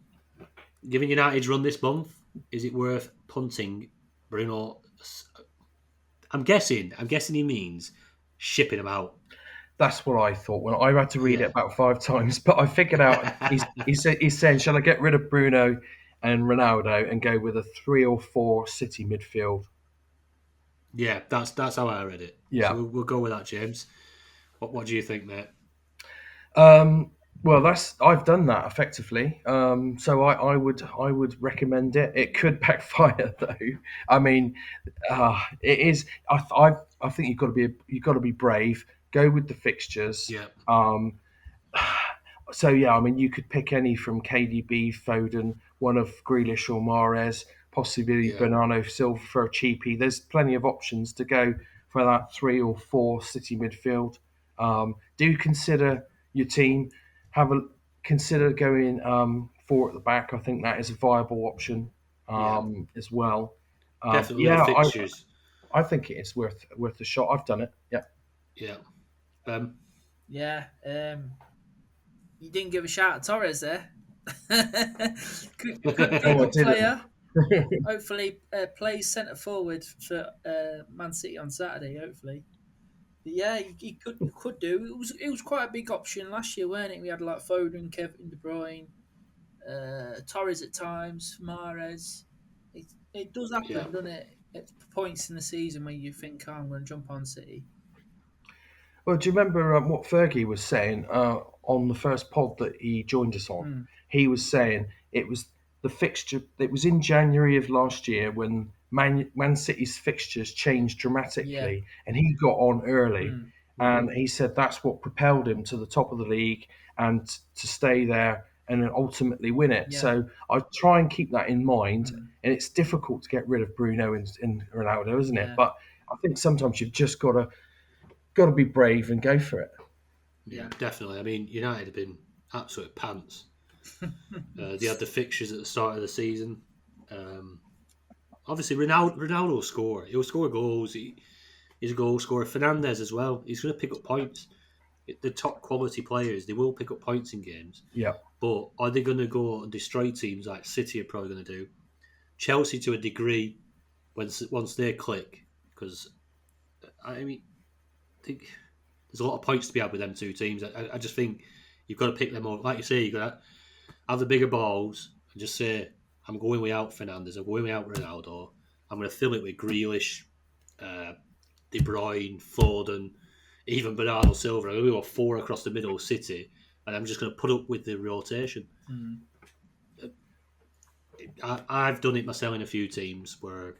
Given United's run this month, is it worth punting Bruno? I'm guessing he means shipping him out. That's what I thought when I had to read it about 5 times. But I figured out he's saying, shall I get rid of Bruno and Ronaldo and go with a 3 or 4 City midfield? Yeah, that's how I read it. Yeah, so we'll go with that, James. What do you think, mate? Well, I've done that effectively. So I would recommend it. It could backfire though. I mean, it is. I think you've got to be brave. Go with the fixtures. Yeah. So yeah, I mean, you could pick any from KDB, Foden, one of Grealish or Mahrez, possibly Bernardo Silva for a cheapie. There's plenty of options to go for that 3 or 4 City midfield. Do consider your team. Consider going 4 at the back. I think that is a viable option as well. Definitely the fixtures. I think it is worth a shot. I've done it. Yeah. Yeah. Yeah. You didn't give a shout at Torres there. Good player. Hopefully plays centre forward for Man City on Saturday. Hopefully. But yeah, he could do. It was quite a big option last year, weren't it? We had like Foden, Kevin De Bruyne, Torres at times, Mahrez. It does happen, doesn't it? at points in the season where you think, oh, I'm going to jump on City. Well, do you remember what Fergie was saying on the first pod that he joined us on? He was saying it was the fixture. It was in January of last year when Man City's fixtures changed dramatically, and he got on early. And he said that's what propelled him to the top of the league and to stay there and then ultimately win it. Yeah. So I try and keep that in mind. And it's difficult to get rid of Bruno and Ronaldo, isn't it? But I think sometimes you've just got to be brave and go for it. Yeah, definitely. I mean, United have been absolute pants. They had the fixtures at the start of the season. Obviously, Ronaldo will score. He'll score goals. He's a goal scorer. Fernandes as well. He's going to pick up points. The top quality players, they will pick up points in games. Yeah. But are they going to go and destroy teams like City are probably going to do? Chelsea to a degree once they click. Because, I mean, there's a lot of points to be had with them two teams. I just think you've got to pick them up. Like you say, you've got to have the bigger balls and just say, I'm going without Fernandes, I'm going without Ronaldo. I'm going to fill it with Grealish, De Bruyne, Foden, even Bernardo Silva. I'm going to go 4 across the middle of City, and I'm just going to put up with the rotation. I've done it myself in a few teams where,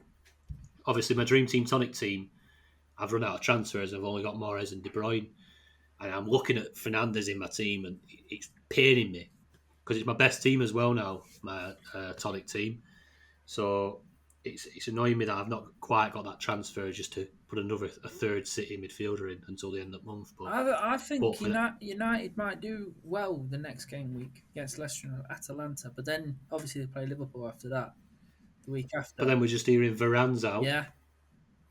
obviously, my dream team, Tonic team, I've run out of transfers. I've only got Mahrez and De Bruyne. And I'm looking at Fernandes in my team, and it's paining me because it's my best team as well now, my Tonic team. So it's annoying me that I've not quite got that transfer just to put a third City midfielder in until the end of the month. But I think United might do well the next game week against Leicester and Atalanta, but then obviously they play Liverpool after that, the week after. But then we're just hearing Varane's out. Yeah.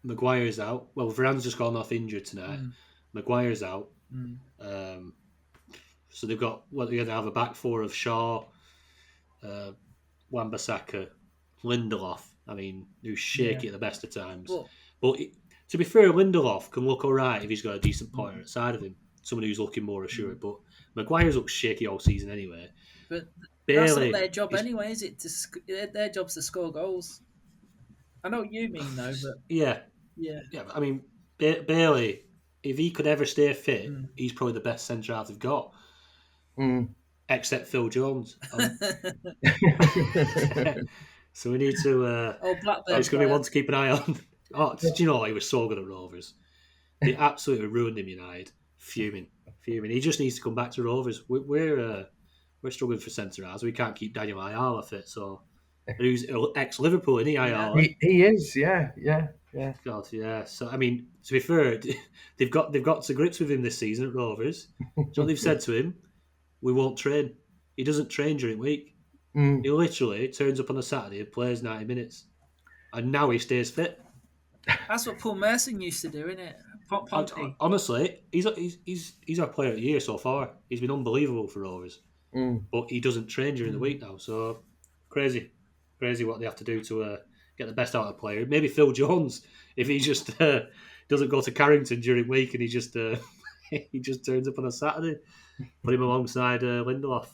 Maguire's out. Well, Varane's just gone off injured tonight. Maguire's out. So they're going to have a back four of Shaw, Wan-Bissaka, Lindelof. I mean, who's shaky at the best of times. But to be fair, Lindelof can look all right if he's got a decent pointer outside of him. Someone who's looking more assured. But Maguire's looked shaky all season anyway. But that's not their job anyway, is it? Their job's to score goals. I know what you mean, though, but... Yeah. I mean, Bailey, if he could ever stay fit, he's probably the best centre-half they've got. Except Phil Jones. So we need to... it's going to be one to keep an eye on. Did you know he was so good at Rovers? They absolutely ruined him, United. Fuming. He just needs to come back to Rovers. We're struggling for centre-halves. We can't keep Daniel Ayala fit, so... Who's ex-Liverpool, isn't he, Ayala? He is, yeah. God, yeah. So, I mean, to be fair, they've got to grips with him this season at Rovers. So they've said to him, we won't train. He doesn't train during the week. He literally turns up on a Saturday and plays 90 minutes. And now he stays fit. That's what Paul Merson used to do, isn't it? Honestly, he's our player of the year so far. He's been unbelievable for Rovers. But he doesn't train during the week now. So, crazy what they have to do to get the best out of the player. Maybe Phil Jones, if he just doesn't go to Carrington during the week and he just turns up on a Saturday, put him alongside Lindelof.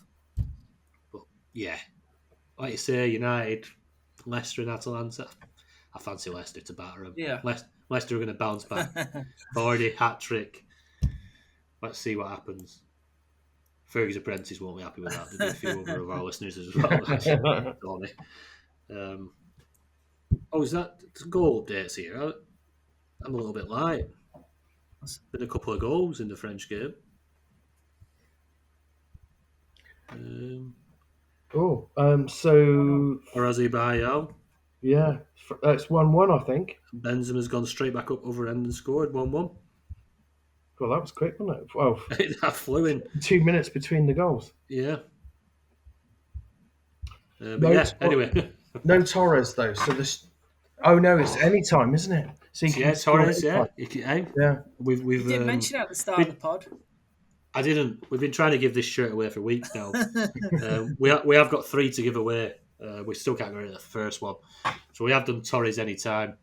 But yeah, like you say, United, Leicester and Atalanta. I fancy Leicester to batter them. Yeah. Leicester are going to bounce back. Vardy, hat-trick. Let's see what happens. Fergie's apprentice won't be happy with that. There'll be a few other of our listeners as well. Is that goal updates here? I'm a little bit light. There's been a couple of goals in the French game. So... Arazi Bayal. Yeah, it's 1-1, I think. Benzema's gone straight back up over end and scored 1-1. Well, that was quick, wasn't it? Well, that flew in. 2 minutes between the goals. Yeah. Anyway. No Torres, though. So this... Oh, no, it's any time, isn't it? So Torres, yeah. We didn't mention it at the start of the pod. I didn't. We've been trying to give this shirt away for weeks now. We have got 3 to give away. We still can't get rid of the first one. So we have done Torres anytime.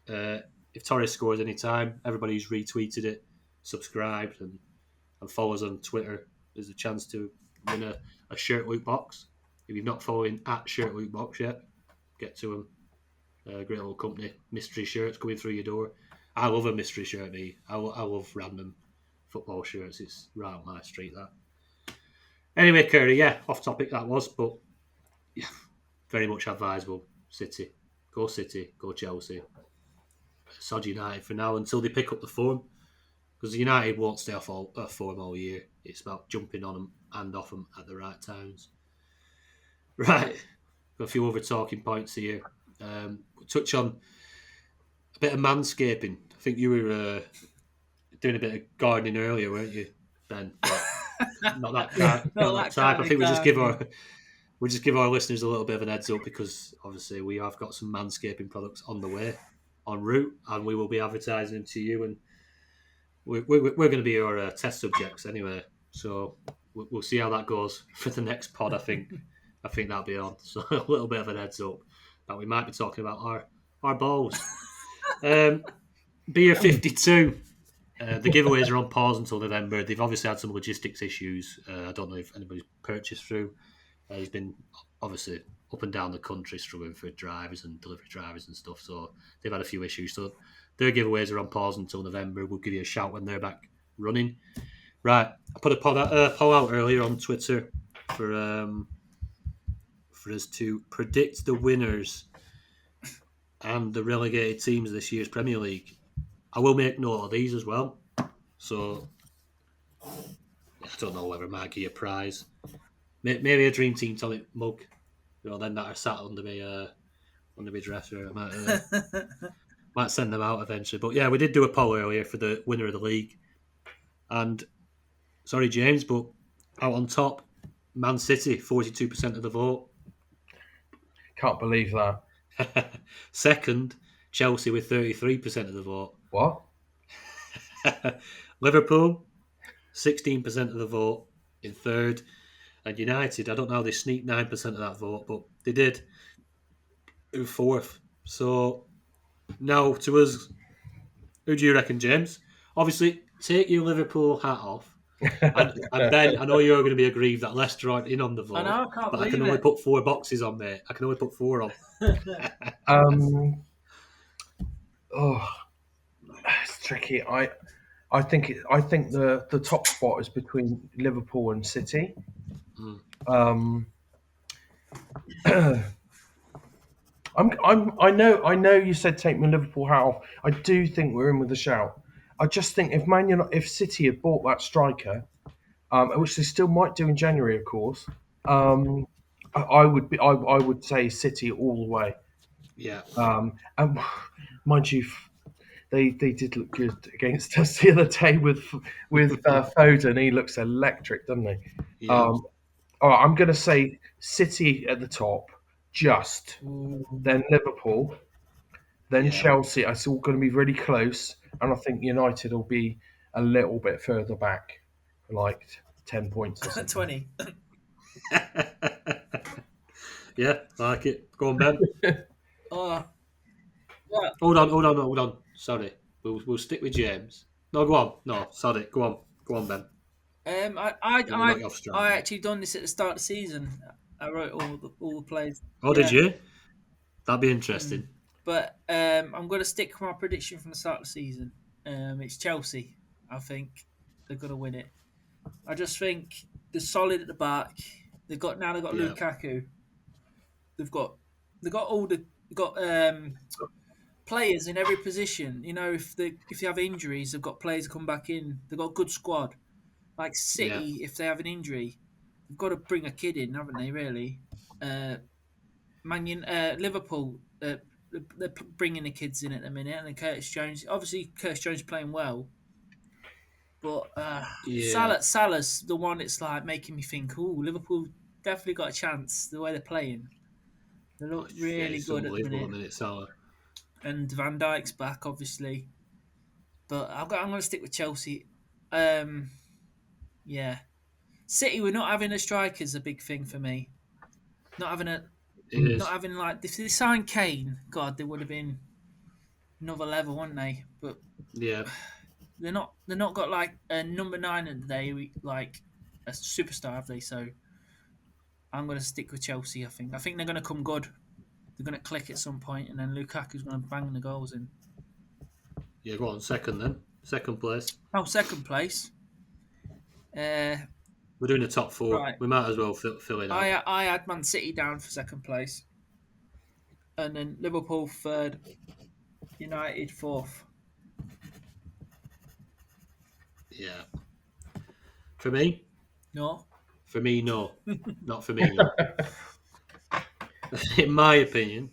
If Torres scores anytime, everybody who's retweeted it, subscribed, and follows on Twitter, there's a chance to win a shirt loot box. If you're not following at shirt loot box yet, get to them. great little company. Mystery shirts coming through your door. I love a mystery shirt. I love random football shirts. It's right up my street. That. Anyway, Curry, yeah, off topic that was, but yeah, very much advisable. City, go Chelsea. Sod United for now until they pick up the form, because United won't stay off form all year. It's about jumping on them and off them at the right times. Right, got a few other talking points here. We'll touch on a bit of manscaping. I think you were doing a bit of gardening earlier, weren't you, Ben? But not that type. Not Not that that type. kind I think of we just give our listeners a little bit of an heads up, because obviously we have got some manscaping products on the way, en route, and we will be advertising them to you. And we're going to be your test subjects anyway, so we'll see how that goes for the next pod. I think that'll be on. So a little bit of an heads up that we might be talking about our balls. Beer 52. The giveaways are on pause until November. They've obviously had some logistics issues. I don't know if anybody's purchased through. He's been obviously up and down the country struggling for drivers and delivery drivers and stuff. So they've had a few issues. So their giveaways are on pause until November. We'll give you a shout when they're back running. Right. I put a poll out earlier on Twitter for us to predict the winners and the relegated teams of this year's Premier League. I will make note of these as well. So I don't know whether I might give you a prize. Maybe a Dream Team Tonic mug. Then that are sat under my dresser. I might send them out eventually. But yeah, we did do a poll earlier for the winner of the league. And sorry, James, but out on top, Man City, 42% of the vote. Can't believe that. Second, Chelsea with 33% of the vote. What? Liverpool, 16% of the vote in third. And United, I don't know how they sneaked 9% of that vote, but they did, in fourth. So now to us, who do you reckon, James? Obviously, take your Liverpool hat off. And Ben, I know you're going to be aggrieved that Leicester aren't in on the vote. I know, I can't but I can believe only it. put 4 boxes on, mate. I can only put 4 on. It's tricky. I think the top spot is between Liverpool and City. I know you said take my Liverpool hat off. I do think we're in with a shout. I just think if City had bought that striker, which they still might do in January, of course, I would say City all the way. Yeah. And mind you, they did look good against us the other day with Foden. He looks electric, doesn't he? Yeah. All right, I'm going to say City at the top, then Liverpool, then Chelsea. It's all going to be really close, and I think United will be a little bit further back, like 10 points or something. 20. Yeah, I like it. Go on, Ben. Yeah. Hold on. Sorry. We'll stick with James. No, go on. No, sorry. Go on, Ben. I actually done this at the start of the season. I wrote all the plays. Oh, did you? That'd be interesting. But I'm going to stick with my prediction from the start of the season. It's Chelsea. I think they're going to win it. I just think they're solid at the back. They've got Lukaku. They've got players in every position. You know, if they have injuries, they've got players to come back in. They've got a good squad. Like City, if they have an injury, they've got to bring a kid in, haven't they? Really, Liverpool, they're bringing the kids in at the minute, and then Curtis Jones. Obviously, Curtis Jones playing well, but Salah's the one that's like making me think, oh, Liverpool definitely got a chance. The way they're playing, they look really good at the minute. Salah. And Van Dijk's back, obviously, but I'm going to stick with Chelsea. Yeah, City. We're not having a striker is a big thing for me. Not having if they signed Kane, God, they would have been another level, wouldn't they? But yeah, they're not. They're not got like a number 9 of the day, like a superstar, have they? So I'm going to stick with Chelsea. I think they're going to come good. they're going to click at some point, and then Lukaku's going to bang the goals in. Yeah, go on. Second then. Second place. Oh, second place. We're doing the top 4. Right. We might as well fill it out. I had Man City down for second place, and then Liverpool third, United fourth. Yeah. For me? No. For me, no. Not for me, no. In my opinion,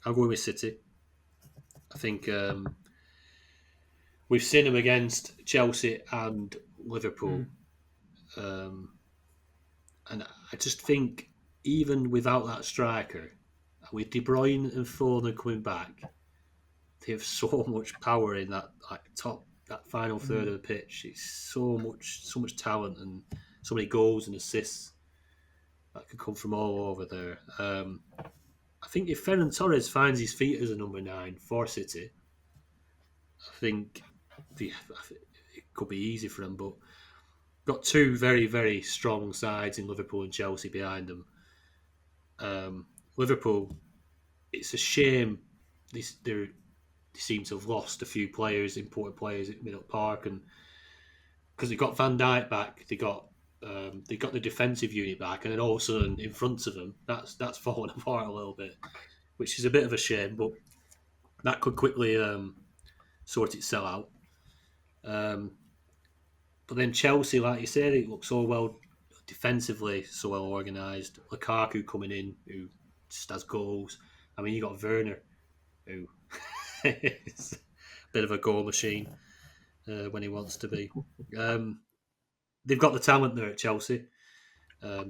I'll go with City. I think we've seen them against Chelsea and Liverpool. And I just think even without that striker, with De Bruyne and Foden coming back, they have so much power in that that final third of the pitch. It's so much talent and so many goals and assists that could come from all over there. I think if Ferran Torres finds his feet as a number 9 for City, I think it could be easy for them. But got 2 very, very strong sides in Liverpool and Chelsea behind them. Liverpool, it's a shame they seem to have lost a few players, important players at Middle Park, and because they got Van Dijk back, they got the defensive unit back, and then all of a sudden in front of them, that's fallen apart a little bit, which is a bit of a shame. But that could quickly sort itself out. But then Chelsea, like you said, it looks so well defensively, so well organised. Lukaku coming in, who just has goals. I mean, you got Werner, who is a bit of a goal machine when he wants to be. They've got the talent there at Chelsea,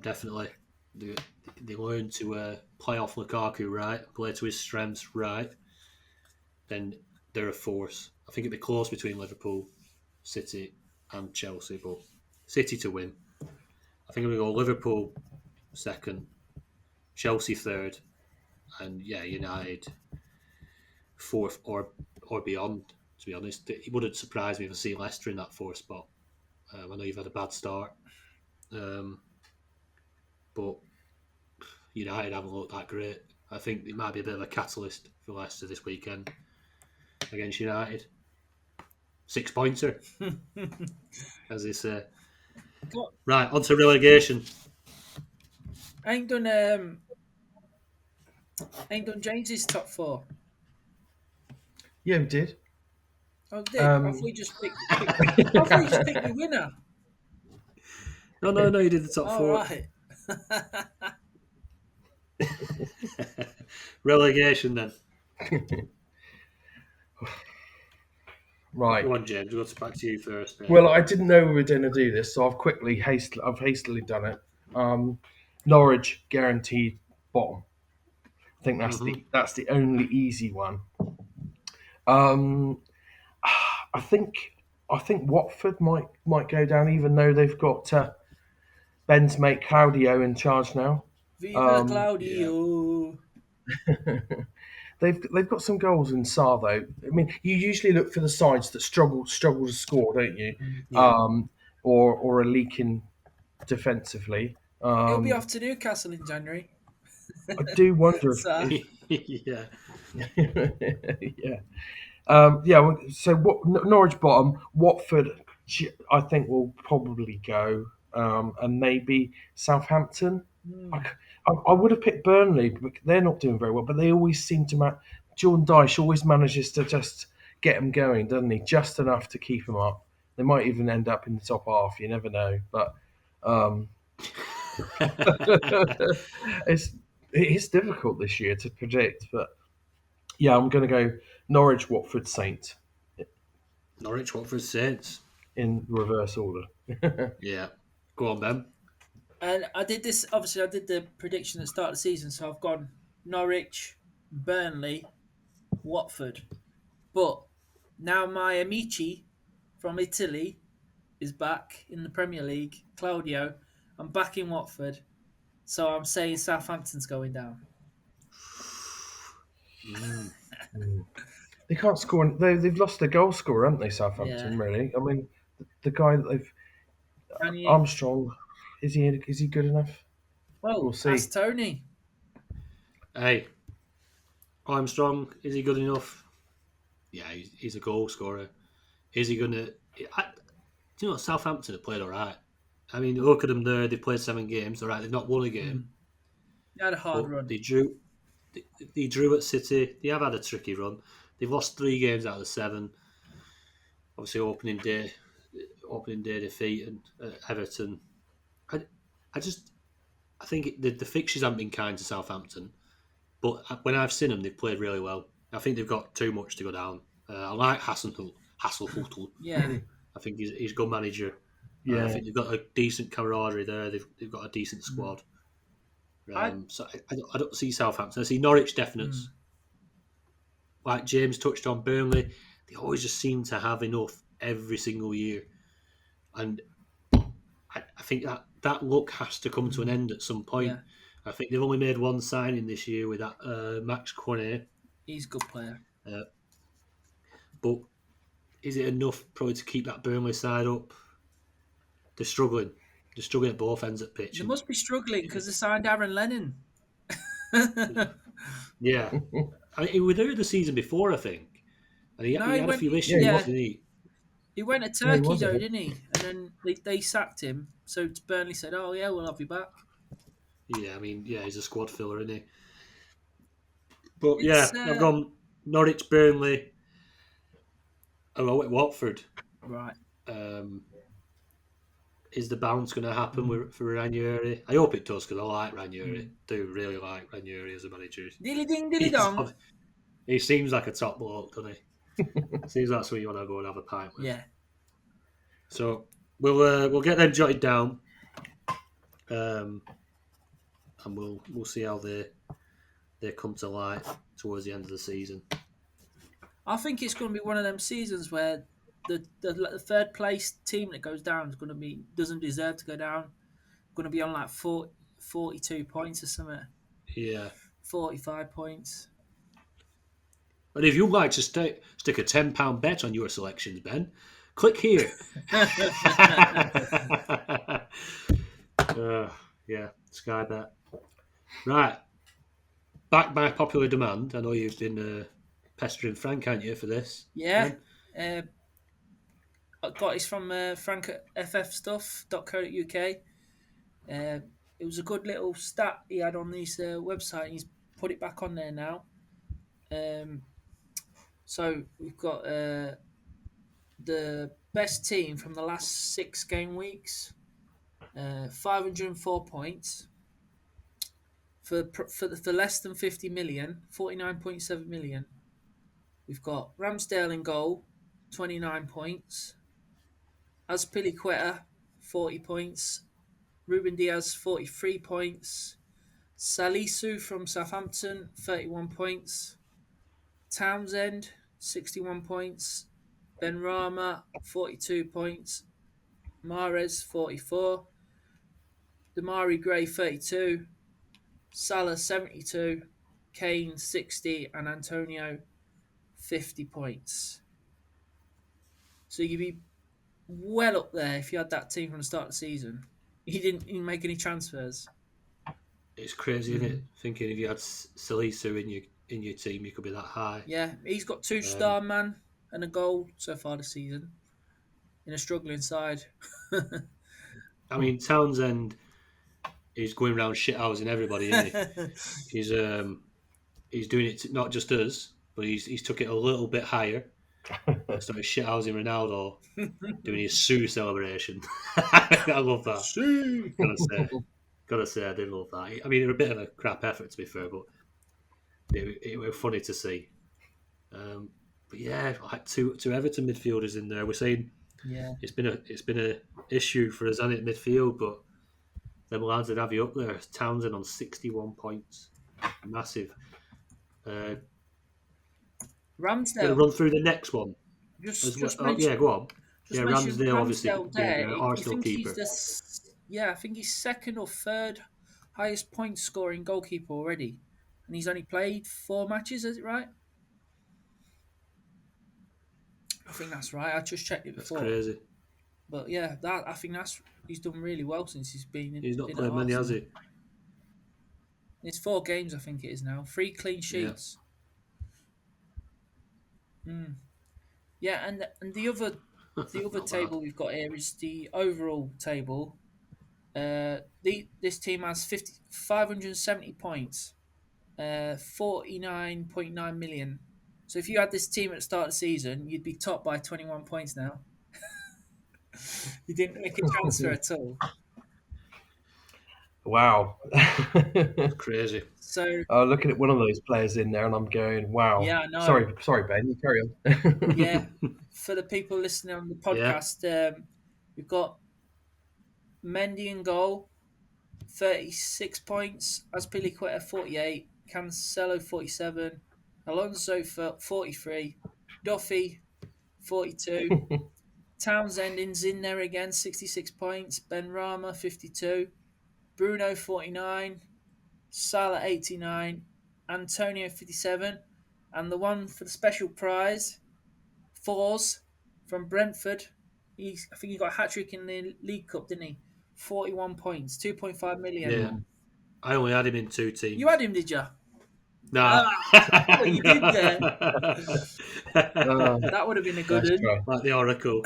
definitely. They learn to play off Lukaku right, play to his strengths right. Then they're a force. I think it'd be close between Liverpool, City, and Chelsea, but City to win. I think I'm going to go Liverpool second, Chelsea third, and United fourth or beyond. To be honest, it wouldn't surprise me if I see Leicester in that 4th spot. I know you've had a bad start, but United haven't looked that great. I think it might be a bit of a catalyst for Leicester this weekend against United. 6-pointer, as they say. Right, on to relegation. I ain't done James's top 4. Yeah, we did. Oh, did? I thought you just picked the winner. No, you did the top 4. Right. Right. Relegation then. Come on, James. We'll go back to you first. Well, I didn't know we were going to do this, so I've hastily done it. Norwich guaranteed bottom. I think that's the only easy one. I think Watford might go down, even though they've got Ben's mate Claudio in charge now. Viva Claudio! Yeah. They've got some goals in Sarr though. I mean, you usually look for the sides that struggle to score, don't you? Yeah. Or are leaking defensively. He'll be off to Newcastle in January. I do wonder if yeah. yeah. So Norwich bottom, Watford, I think will probably go, and maybe Southampton. I would have picked Burnley, but they're not doing very well. But they always seem to Jordan Dyche always manages to just get them going, doesn't he? Just enough to keep them up. They might even end up in the top half. You never know. But it's difficult this year to predict. But yeah, I'm going to go Norwich, Watford, Saints. Norwich, Watford, Saints. In reverse order. Yeah. Go on, Ben. And I did this, obviously, I did the prediction at the start of the season, so I've gone Norwich, Burnley, Watford. But now my amici from Italy is back in the Premier League, Claudio. I'm back in Watford, so I'm saying Southampton's going down. They can't score. They've lost their goal scorer, haven't they, Southampton, really? I mean, the guy that they've... Armstrong, is he good enough? Well, we'll see. Ask Tony. Hey, Armstrong, is he good enough? Yeah, he's a goal scorer. Is he going to... Do you know what? Southampton have played all right. I mean, look at them there. They played 7 games. All right, they've not won a game. They had a hard But run. they drew. They drew at City. They have had a tricky run. They've lost 3 games out of the 7. Obviously, opening day defeat and Everton. I, I think the fixtures haven't been kind to Southampton. But when I've seen them, they've played really well. I think they've got too much to go down. I like Hasselhotel. Yeah. I think he's a good manager. I Yeah. think they've got a decent camaraderie there. They've got a decent squad. I So I don't see Southampton. I see Norwich definites. Like James touched on, Burnley, they always just seem to have enough every single year. And I think that luck has to come to an end at some point. Yeah. I think they've only made one signing this year with that Max Cornet. He's a good player. But is it enough probably to keep that Burnley side up? They're struggling. They're struggling at both ends of the pitch. They must be struggling because they signed Aaron Lennon. Yeah. I mean, he was there the season before, I think. And he had a few issues, didn't he? He went to Turkey, though, didn't he? And then they sacked him. So Burnley said, oh, yeah, we'll have you back. Yeah, I mean, he's a squad filler, isn't he? But I've gone Norwich, Burnley. Oh, at Watford. Right. Is the bounce going to happen for Ranieri? I hope it does because I like Ranieri. Do really like Ranieri as a manager. Dilly ding, dilly dong. He seems like a top bloke, doesn't he? Seems like something you want to go and have a pint with. Yeah. So we'll get them jotted down, and we'll see how they come to light towards the end of the season. I think it's going to be one of them seasons where the third place team that goes down doesn't deserve to go down. Going to be on like 42 points or something. Yeah. 45 points. And if you'd like to stick a £10 bet on your selections, Ben, click here. Sky bet. Right. Back by popular demand. I know you've been pestering Frank, haven't you, for this? Yeah. I got this from Frank at ffstuff.co.uk. It was a good little stat he had on his website. He's put it back on there now. So we've got the best team from the last 6 game weeks. 504 points. For less than 50 million, 49.7 million. We've got Ramsdale in goal, 29 points. Azpilicueta, 40 points. Ruben Diaz, 43 points. Salisu from Southampton, 31 points. Townsend, 61 points. Benrahma, 42 points. Mahrez, 44. Damari Gray, 32. Salah, 72. Kane, 60. And Antonio, 50 points. So you'd be well up there if you had that team from the start of the season. He didn't even make any transfers. It's crazy, isn't it? Thinking if you had Salisu in your team, you could be that high. Yeah, he's got 2 star man and a goal so far this season in a struggling side. I mean, Townsend is going around shithousing everybody, isn't he? He's doing it to not just us, but he's took it a little bit higher. Started shithousing Ronaldo, doing his Sue celebration. I love that. Sue. Gotta say, I did love that. I mean, it was a bit of a crap effort, to be fair, but it was funny to see. But yeah, like two Everton midfielders in there. We're saying it's been a issue for us, hasn't it, midfield? But them lads that have you up there, Townsend on 61 points, massive. Ramsdale. Going to run through the next one. Go on. Yeah, Ramsdale obviously there. Arsenal keeper. I think he's second or third highest point scoring goalkeeper already, and he's only played 4 matches. Is it right? I think that's right. I just checked it before. That's crazy. But yeah, I think he's done really well since he's been in. He's not played many, has he? It's 4 games, I think it is now. 3 clean sheets. Yeah, and the other table we've got here is the overall table. This team has 570 points, 49.9 million. So if you had this team at the start of the season, you'd be top by 21 points now. You didn't make a transfer at all. Wow. Crazy. So Looking at one of those players in there, and I'm going, wow. yeah, I know. Sorry, Ben. You carry on. Yeah, for the people listening on the podcast, we've got Mendy in goal, 36 points. Azpilicueta, 48. Cancelo, 47. Alonso, 43. Duffy, 42. Townsend's in there again, 66 points. Benrahma, 52. Bruno, 49. Salah, 89. Antonio, 57. And the one for the special prize, Fours from Brentford. I think he got a hat-trick in the League Cup, didn't he? 41 points, 2.5 million. Yeah. I only had him in 2 teams. You had him, did you? Nah. What you did there. That would have been a good one. Like the Oracle.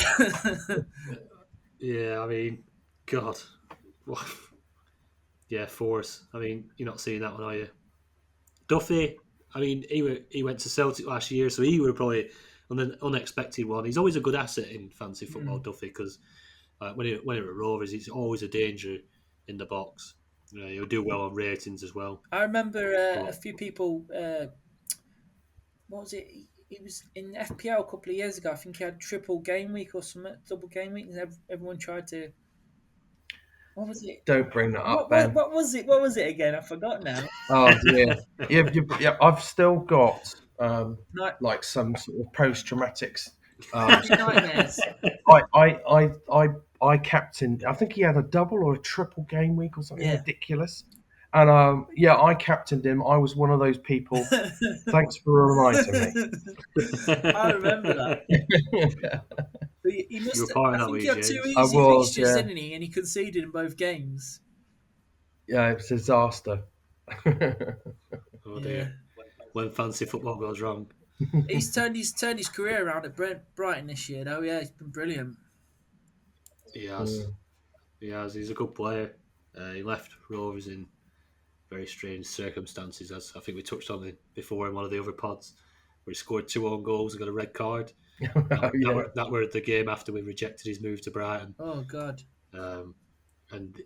Yeah, I mean, God. Yeah, Force. I mean, you're not seeing that one, are you? Duffy, I mean, he went to Celtic last year, so he would probably an unexpected one. He's always a good asset in fantasy football, Duffy, because when he at Rovers, he's always a danger in the box. He'll do well on ratings as well. I remember a few people. What was it? He was in FPL a couple of years ago. I think he had triple game week or something, double game week, and everyone tried to. What was it? Don't bring that up, Ben. What was it? What was it again? I forgot now. Oh dear. Yeah. I've still got like some sort of post-traumatic. Nightmares. I captained. I think he had a double or a triple game week or something ridiculous. And I captained him. I was one of those people. Thanks for reminding me. I remember that. He must have, I think he had 2 easy fixtures, didn't he? And he conceded in both games. Yeah, it was a disaster. Oh dear. When fancy football goes wrong. He's turned his career around at Brighton this year, though. Yeah, he's been brilliant. He has. He has. He's a good player. He left Rovers in very strange circumstances, as I think we touched on it before in one of the other pods, where he scored 2 own goals and got a red card. That were the game after we rejected his move to Brighton. Oh God! And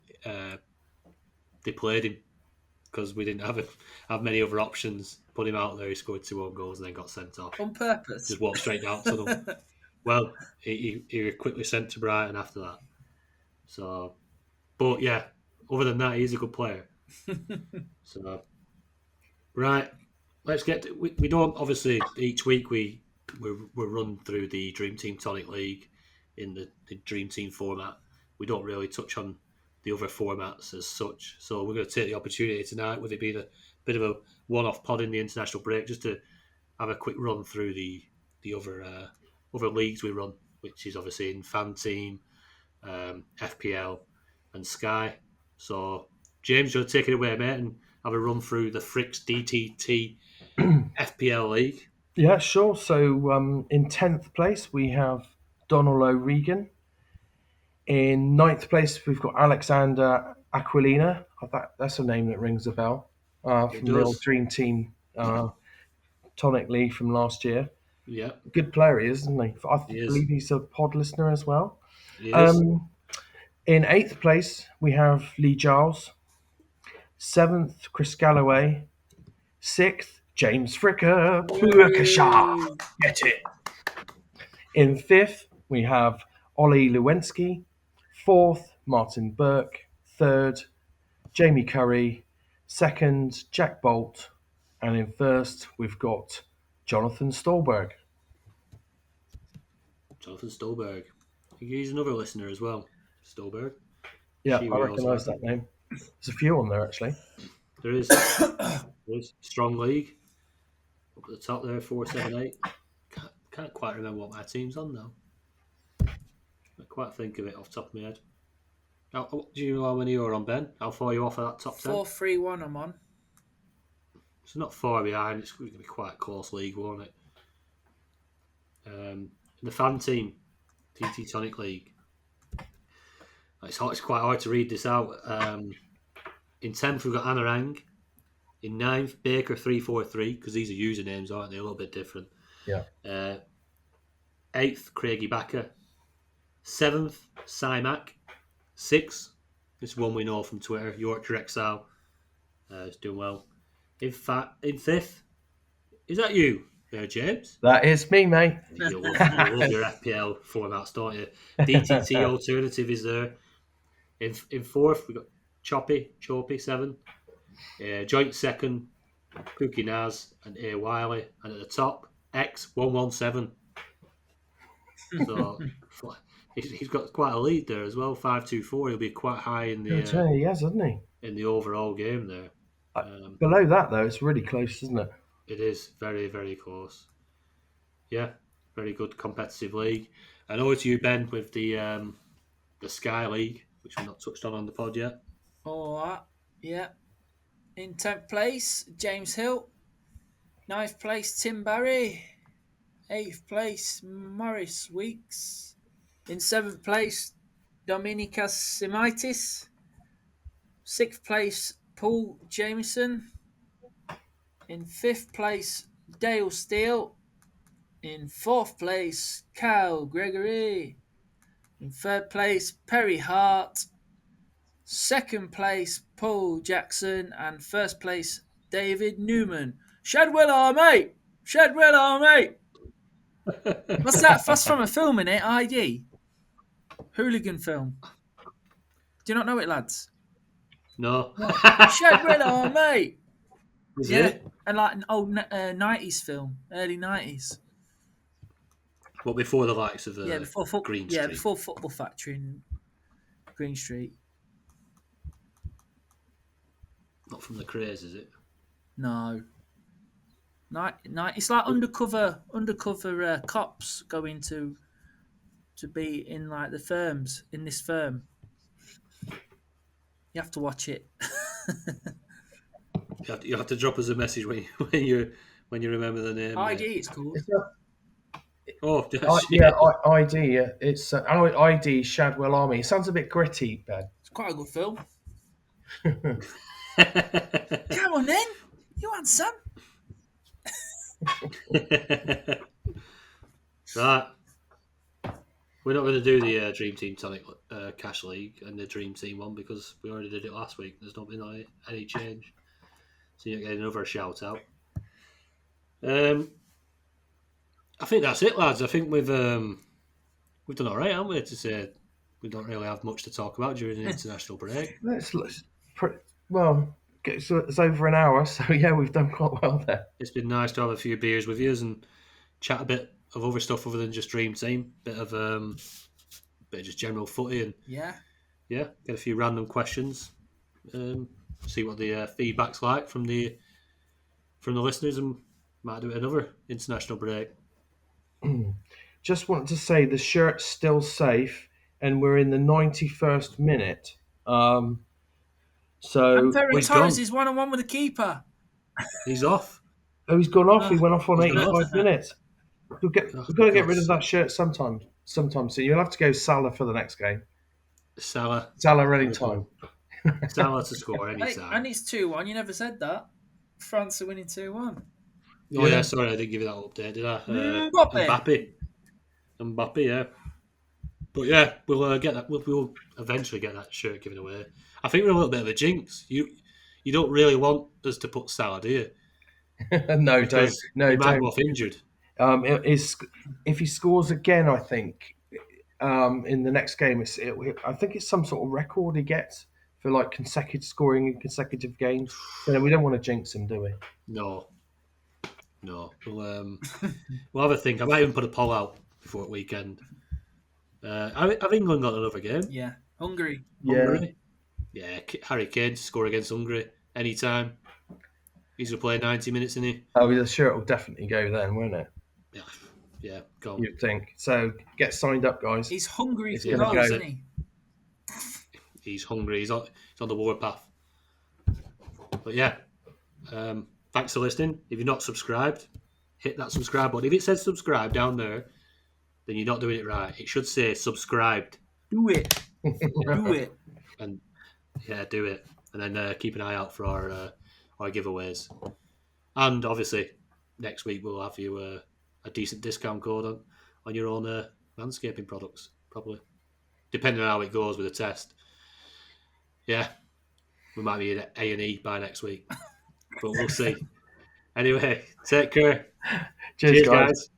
they played him because we didn't have many other options. Put him out there. He scored 2 own goals and then got sent off on purpose. Just walked straight down to them. Well, he was quickly sent to Brighton after that. So, but yeah, other than that, he's a good player. So, right, let's get to, we don't obviously each week we run through the Dream Team Tonic League in the Dream Team format. We don't really touch on the other formats as such. So we're going to take the opportunity tonight, with it being a bit of a one-off pod in the international break, just to have a quick run through the other leagues we run, which is obviously in Fan Team, FPL, and Sky. So, James, you'll take it away, mate, and have a run through the Fricks DTT FPL League. Yeah, sure. So, in 10th place, we have Donald O'Regan. In 9th place, we've got Alexander Aquilina. That's a name that rings a bell. From the old Dream Team Tonic League from last year. Yeah. Good player, isn't he? I believe he's a pod listener as well. He is. In 8th place, we have Lee Giles. 7th, Chris Galloway. 6th, James Fricker. Get it. In 5th, we have Ollie Lewinsky. 4th, Martin Burke. 3rd, Jamie Curry. 2nd, Jack Bolt. And in 1st, we've got Jonathan Stolberg. Jonathan Stolberg. He's another listener as well. Stolberg. Yeah, I recognise that name. There's a few on there, actually. There is. Strong league. Up at the top there, 478. Can't quite remember what my team's on now. I can't think of it off the top of my head. Do you know how many you're on, Ben? How far are you off of that top 10? 4-3-1 I'm on. So not far behind. It's going to be quite a close league, won't it? The fan team, TT Tonic League. It's quite hard to read this out. In 10th, we've got Anarang. In 9th, Baker 343, because these are usernames, aren't they? A little bit different. Yeah. 8th, Craigie Backer. 7th, Cymac. 6th, this one we know from Twitter, Yorkshire Exile. It's doing well. In 5th, is that you, James? That is me, mate. You love your FPL formats, don't you? DTT Alternative is there. In 4th, we've got Choppy 7. Joint 2nd, Pookie Naz and A. Wiley. And at the top, X117. So he's got quite a lead there as well, 524. He'll be quite high in the he has, hasn't he? In the overall game there. Below that, though, it's really close, isn't it? It is very, very close. Yeah, very good competitive league. And over to you, Ben, with the Sky League, which we've not touched on the pod yet. All right, yeah. In 10th place, James Hill. 9th place, Tim Barry. 8th place, Morris Weeks. In 7th place, Dominicus Simitis. 6th place, Paul Jameson. In 5th place, Dale Steele. In 4th place, Kyle Gregory. In 3rd place, Perry Hart. 2nd place, Paul Jackson. And 1st place, David Newman. Shadwell, our mate! Shadwell, our mate! What's that? That's from a film, innit? ID. Hooligan film. Do you not know it, lads? No. Shadwell, our mate! Is Yeah. it? And like an old 90s film. Early 90s. Well, before the likes of before Green Street. Yeah, before Football Factory in Green Street. Not from the craze, is it? No. It's like undercover cops going to be in like the firms in this firm. You have to watch it. You have to drop us a message when you remember the name. ID, it's called. ID. Yeah, it's ID Shadwell Army. It sounds a bit gritty, Ben. It's quite a good film. Come on then, you handsome. Right. We're not going to do the Dream Team Tonic Cash League and the Dream Team one because we already did it last week. There's not been any change. So you're getting another shout out. I think that's it, lads. I think we've done all right, haven't we? To say we don't really have much to talk about during the international break. It's over an hour, so yeah, we've done quite well there. It's been nice to have a few beers with you and chat a bit of other stuff other than just Dream Team. Bit of just general footy and get a few random questions. See what the feedback's like from the listeners, and might do another international break. Just wanted to say the shirt's still safe, and we're in the 91st minute. So and Ferry Torres is 1-on-1 with the keeper. He's off. Oh, he's gone off. He went off on 85 minutes. We've got to get rid of that shirt sometime. So you'll have to go Salah for the next game. Salah any time. Salah to score any time. And it's 2-1. You never said that. France are winning 2-1. Oh yeah, sorry, I didn't give you that update, did I? Mbappe, yeah. But yeah, we'll get that. We'll eventually get that shirt given away. I think we're a little bit of a jinx. You don't really want us to put Salah, do you? No, don't. No, he might don't. go off injured. If he scores again, I think in the next game, I think it's some sort of record he gets for like consecutive scoring in consecutive games. So we don't want to jinx him, do we? No. We'll have a think. I might even put a poll out before the weekend. Have England got another game? Yeah, Hungary. Yeah, Harry Kane to score against Hungary anytime. He's going to play 90 minutes, isn't he? Oh, the shirt will definitely go then, won't it? Yeah, go on. You'd think. So get signed up, guys. He's hungry for goals, isn't he? He's hungry. He's on the warpath. But yeah, thanks for listening. If you're not subscribed, hit that subscribe button. If it says subscribe down there, then you're not doing it right. It should say subscribed. Do it. Do it. And yeah, do it. And then keep an eye out for our giveaways. And obviously, next week we'll have you a decent discount code on your own landscaping products, probably. Depending on how it goes with the test. Yeah, we might be at A&E by next week. But we'll see. Anyway, take care. Cheers, guys.